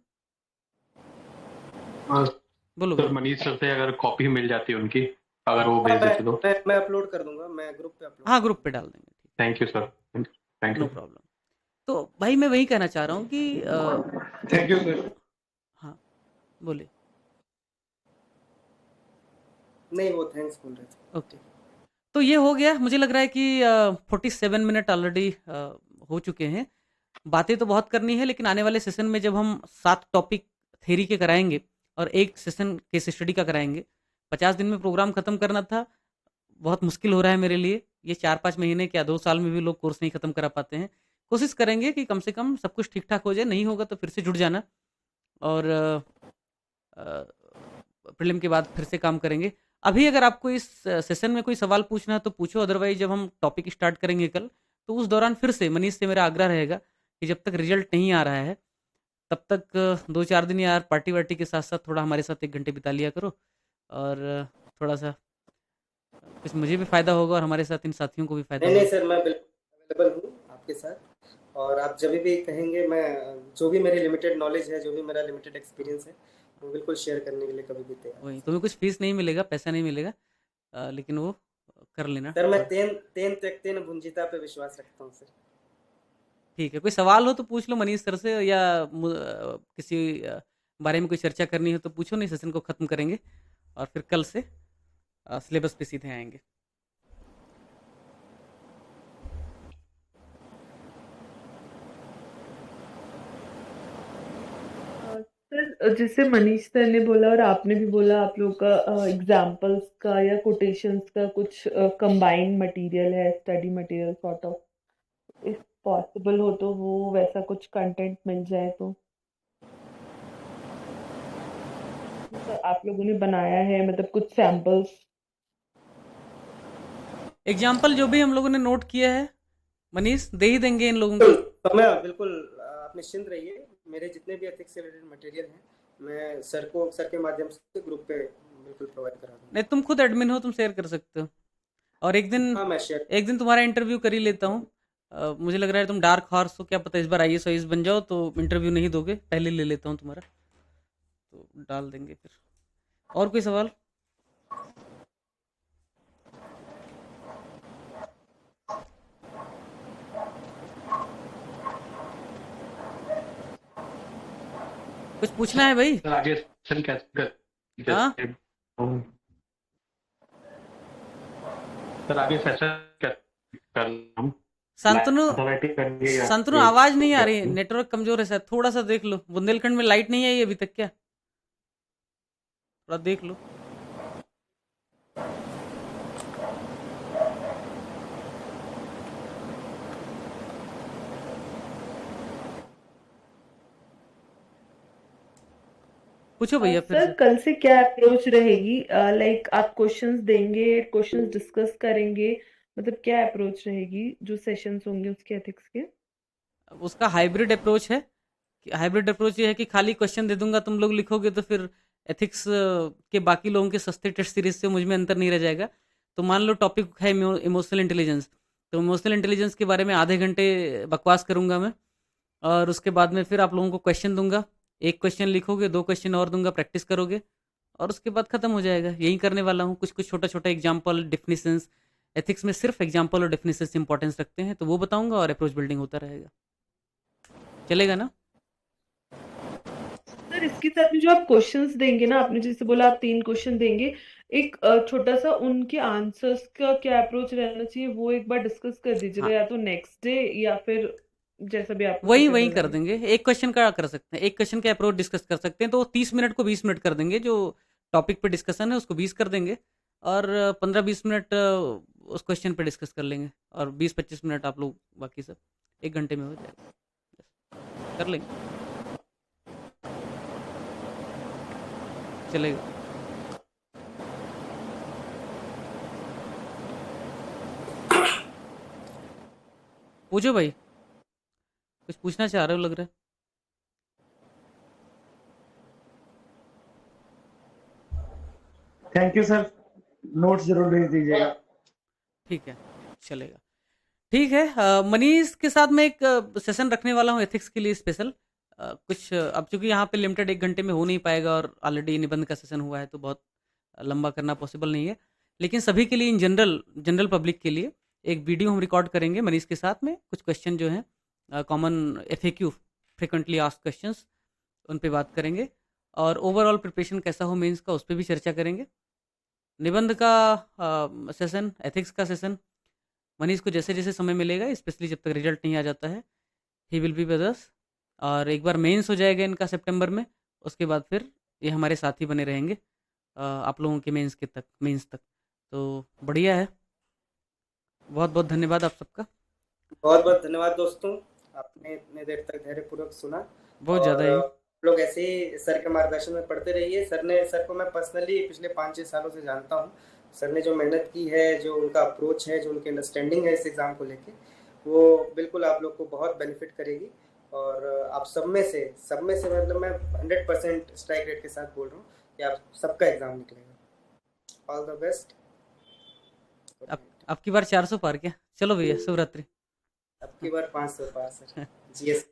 S1: बोलो।
S4: सर, मनीष सर से अगर कॉपी मिल जाती है उनकी, अगर वो भेज देते तो
S2: मैं अपलोड कर दूंगा, मैं ग्रुप पे अपलोड।
S1: हाँ, ग्रुप पे डाल देंगे।
S4: Thank you sir, thank
S1: no
S4: you.
S1: Problem. तो भाई मैं वही कहना चाह रहा हूँ कि
S4: थैंक यू सर।
S1: हाँ, बोले।
S2: नहीं, वो थैंक्स बोल रहे थे।
S1: ओके, तो ये हो गया। मुझे लग रहा है कि 47 मिनट ऑलरेडी हो चुके हैं। बातें तो बहुत करनी है, लेकिन आने वाले सेशन में जब हम 7 टॉपिक थ्योरी के कराएंगे और एक सेशन केस स्टडी का कराएंगे, 50 दिन में प्रोग्राम खत्म करना था। बहुत मुश्किल हो रहा है मेरे लिए। ये 4-5 महीने क्या 2 साल में भी लोग कोर्स नहीं खत्म करा पाते हैं। कोशिश करेंगे कि कम से कम सब कुछ ठीक ठाक हो जाए। नहीं होगा तो फिर से जुड़ जाना, और प्रीलिम के बाद फिर से काम करेंगे। अभी अगर आपको इस सेशन में कोई सवाल पूछना है तो पूछो, अदरवाइज जब हम टॉपिक स्टार्ट करेंगे कल, तो उस दौरान फिर से मनीष से मेरा आग्रह रहेगा कि जब तक रिजल्ट नहीं आ रहा है तब तक 2-4 दिन यार पार्टी वार्टी के साथ साथ थोड़ा हमारे साथ 1 घंटे बिता लिया करो, और थोड़ा सा कुछ मुझे भी फ़ायदा होगा और हमारे साथ इन साथियों को भी फ़ायदा होगा।
S2: नहीं सर, मैं बिल्कुल अवेलेबल हूँ आपके साथ, और आप जब भी कहेंगे, मैं जो भी मेरी लिमिटेड नॉलेज है, जो भी मेरा लिमिटेड एक्सपीरियंस है, वो बिल्कुल शेयर करने के लिए कभी भी तैयार।
S1: वही, तुम्हें कुछ फीस नहीं मिलेगा, पैसा नहीं मिलेगा, लेकिन वो कर लेना
S2: सर। मैं तेन भुंजिता पे विश्वास रखता हूँ सर।
S1: ठीक है, कोई सवाल हो तो पूछ लो मनीष सर से, या किसी बारे में कोई चर्चा करनी हो तो पूछो, नहीं सेशन को ख़त्म करेंगे और फिर कल से सिलेबस पे सीधे आएंगे।
S5: सर, जैसे मनीष सर ने बोला और आपने भी बोला, आप लोग का एग्जाम्पल्स का या कोटेशंस का कुछ कंबाइंड मटेरियल है, study material sort of, if possible हो तो वो वैसा कुछ कंटेंट मिल जाए तो आप लोगों ने बनाया है, मतलब कुछ सैम्पल्स,
S1: एग्जाम्पल जो भी हम लोगों ने नोट किया है मनीष दे ही देंगे इन लोगों को।
S2: तो मैं बिल्कुल, आप निश्चिंत रहिए, मेरे जितने भी एथिक्स से रिलेटेड मटेरियल हैं मैं सर के माध्यम से ग्रुप पे बिल्कुल प्रोवाइड करा दूंगा।
S1: नहीं, तुम खुद एडमिन हो, तुम शेयर कर सकते हो। और एक दिन तुम्हारा इंटरव्यू कर ही लेता हूँ। मुझे लग रहा है तुम डार्क हॉर्स हो, क्या पता इस बार आईएएस बन जाओ तो इंटरव्यू नहीं दोगे, पहले ले लेता हूँ तुम्हारा, तो डाल देंगे फिर। और कोई सवाल? कुछ पूछना है भाई?
S4: सेशन कैसे
S1: हाँ
S4: जैसे सर आगे सेशन कैसे करना हम
S1: शांतनु
S4: मैथमेटिक्स करेंगे या
S1: शांतनु
S4: फिर
S1: आवाज नहीं आ रही है, नेटवर्क कमजोर है शायद, थोड़ा सा देख लो। बुंदेलखंड में लाइट नहीं आई अभी तक क्या? थोड़ा देख लो। पूछो भैया फिर
S5: सर
S1: से।
S5: कल से क्या अप्रोच रहेगी? लाइक आप क्वेश्चंस देंगे, क्वेश्चंस डिस्कस करेंगे, मतलब क्या अप्रोच रहेगी जो सेशंस होंगे उसके एथिक्स के?
S1: उसका हाइब्रिड अप्रोच है। हाइब्रिड अप्रोच ये है कि खाली क्वेश्चन दे दूंगा, तुम लोग लिखोगे, तो फिर एथिक्स के बाकी लोगों के सस्ते टेस्ट सीरीज से मुझ में अंतर नहीं रह जाएगा। तो मान लो टॉपिक है इमोशनल इंटेलिजेंस, तो इमोशनल इंटेलिजेंस के बारे में आधे घंटे बकवास करूंगा मैं, और उसके बाद में फिर आप लोगों को क्वेश्चन दूंगा। एक क्वेश्चन लिखोगे, दो क्वेश्चन और दूंगा, प्रैक्टिस करोगे, और उसके बाद खत्म हो जाएगा। यही करने वाला हूँ। कुछ कुछ छोटा छोटा एग्जाम्पल, डिफिनीशंस, एथिक्स में सिर्फ एग्जाम्पल और डिफिनीशंस इंपॉर्टेंस रखते हैं, तो वो बताऊंगा और अप्रोच बिल्डिंग होता रहेगा। चलेगा ना?
S5: सर इसके साथ में जो आप क्वेश्चंस देंगे ना, आपने जैसे बोला आप 3 क्वेश्चन देंगे, एक छोटा सा उनके आंसर्स का क्या अप्रोच रहना चाहिए वो एक बार डिस्कस कर दीजिएगा,
S1: हाँ,
S5: या तो नेक्स्ट डे या फिर जैसा भी आपको
S1: वही वही
S5: सुटेबल
S1: कर
S5: लगे।
S1: देंगे। एक क्वेश्चन का कर सकते हैं, एक क्वेश्चन का अप्रोच डिस्कस कर सकते हैं, तो 30 मिनट को 20 मिनट कर देंगे। जो टॉपिक पे डिस्कशन है उसको 20 कर देंगे, और 15-20 मिनट उस क्वेश्चन पे डिस्कस कर लेंगे, और 20-25 मिनट आप लोग बाकी सब। 1 घंटे में हो जाएगा। कर लेंगे। चलेगा। पूछो भाई, कुछ पूछना चाह रहे हो लग रहा है।
S6: थैंक यू सर, नोट्स जरूर भेज दीजिएगा।
S1: ठीक है, चलेगा। ठीक है। मनीष के साथ मैं एक सेशन रखने वाला हूँ एथिक्स के लिए स्पेशल। कुछ अब चूंकि यहाँ पे लिमिटेड 1 घंटे में हो नहीं पाएगा, और ऑलरेडी निबंध का सेशन हुआ है, तो बहुत लंबा करना पॉसिबल नहीं है। लेकिन सभी के लिए, इन जनरल जनरल पब्लिक के लिए एक वीडियो हम रिकॉर्ड करेंगे मनीष के साथ में। कुछ क्वेश्चन जो हैं common FAQ, frequently asked questions, उन पे बात करेंगे, और ओवरऑल प्रिपरेशन कैसा हो मेंस का, उस पर भी चर्चा करेंगे। निबंध का सेशन, एथिक्स का सेशन, मनीष को जैसे जैसे समय मिलेगा, स्पेशली जब तक रिजल्ट नहीं आ जाता है, he will be with us. और एक बार मेंस हो जाएगा इनका सितंबर में, उसके बाद फिर ये हमारे साथ ही बने रहेंगे आप लोगों के मेंस तक। तो बढ़िया है। बहुत बहुत धन्यवाद आप सबका।
S2: बहुत बहुत धन्यवाद दोस्तों, आपने इतने देर तक धैर्यपूर्वक सुना।
S1: बहुत
S2: और
S1: ज़्यादा ही।
S2: लोग ऐसे ही सर के मार्गदर्शन में पढ़ते रहिए। सर को मैं पर्सनली पिछले 5-6 सालों से जानता हूँ। सर ने जो मेहनत की है, जो उनका अप्रोच है, जो उनकी अंडरस्टैंडिंग है इस एग्ज़ाम को लेके, वो बिल्कुल आप लोग को बहुत बेनिफिट करेगी। और आप सब में से मतलब मैं 100% स्ट्राइक रेट के साथ बोल रहा हूँ कि आप सबका एग्ज़ाम निकलेगा। All the best.
S1: अब की बार 400 पार क्या? चलो भैया, शुभ रात्रि।
S2: अब की बार 500 पार सर। GS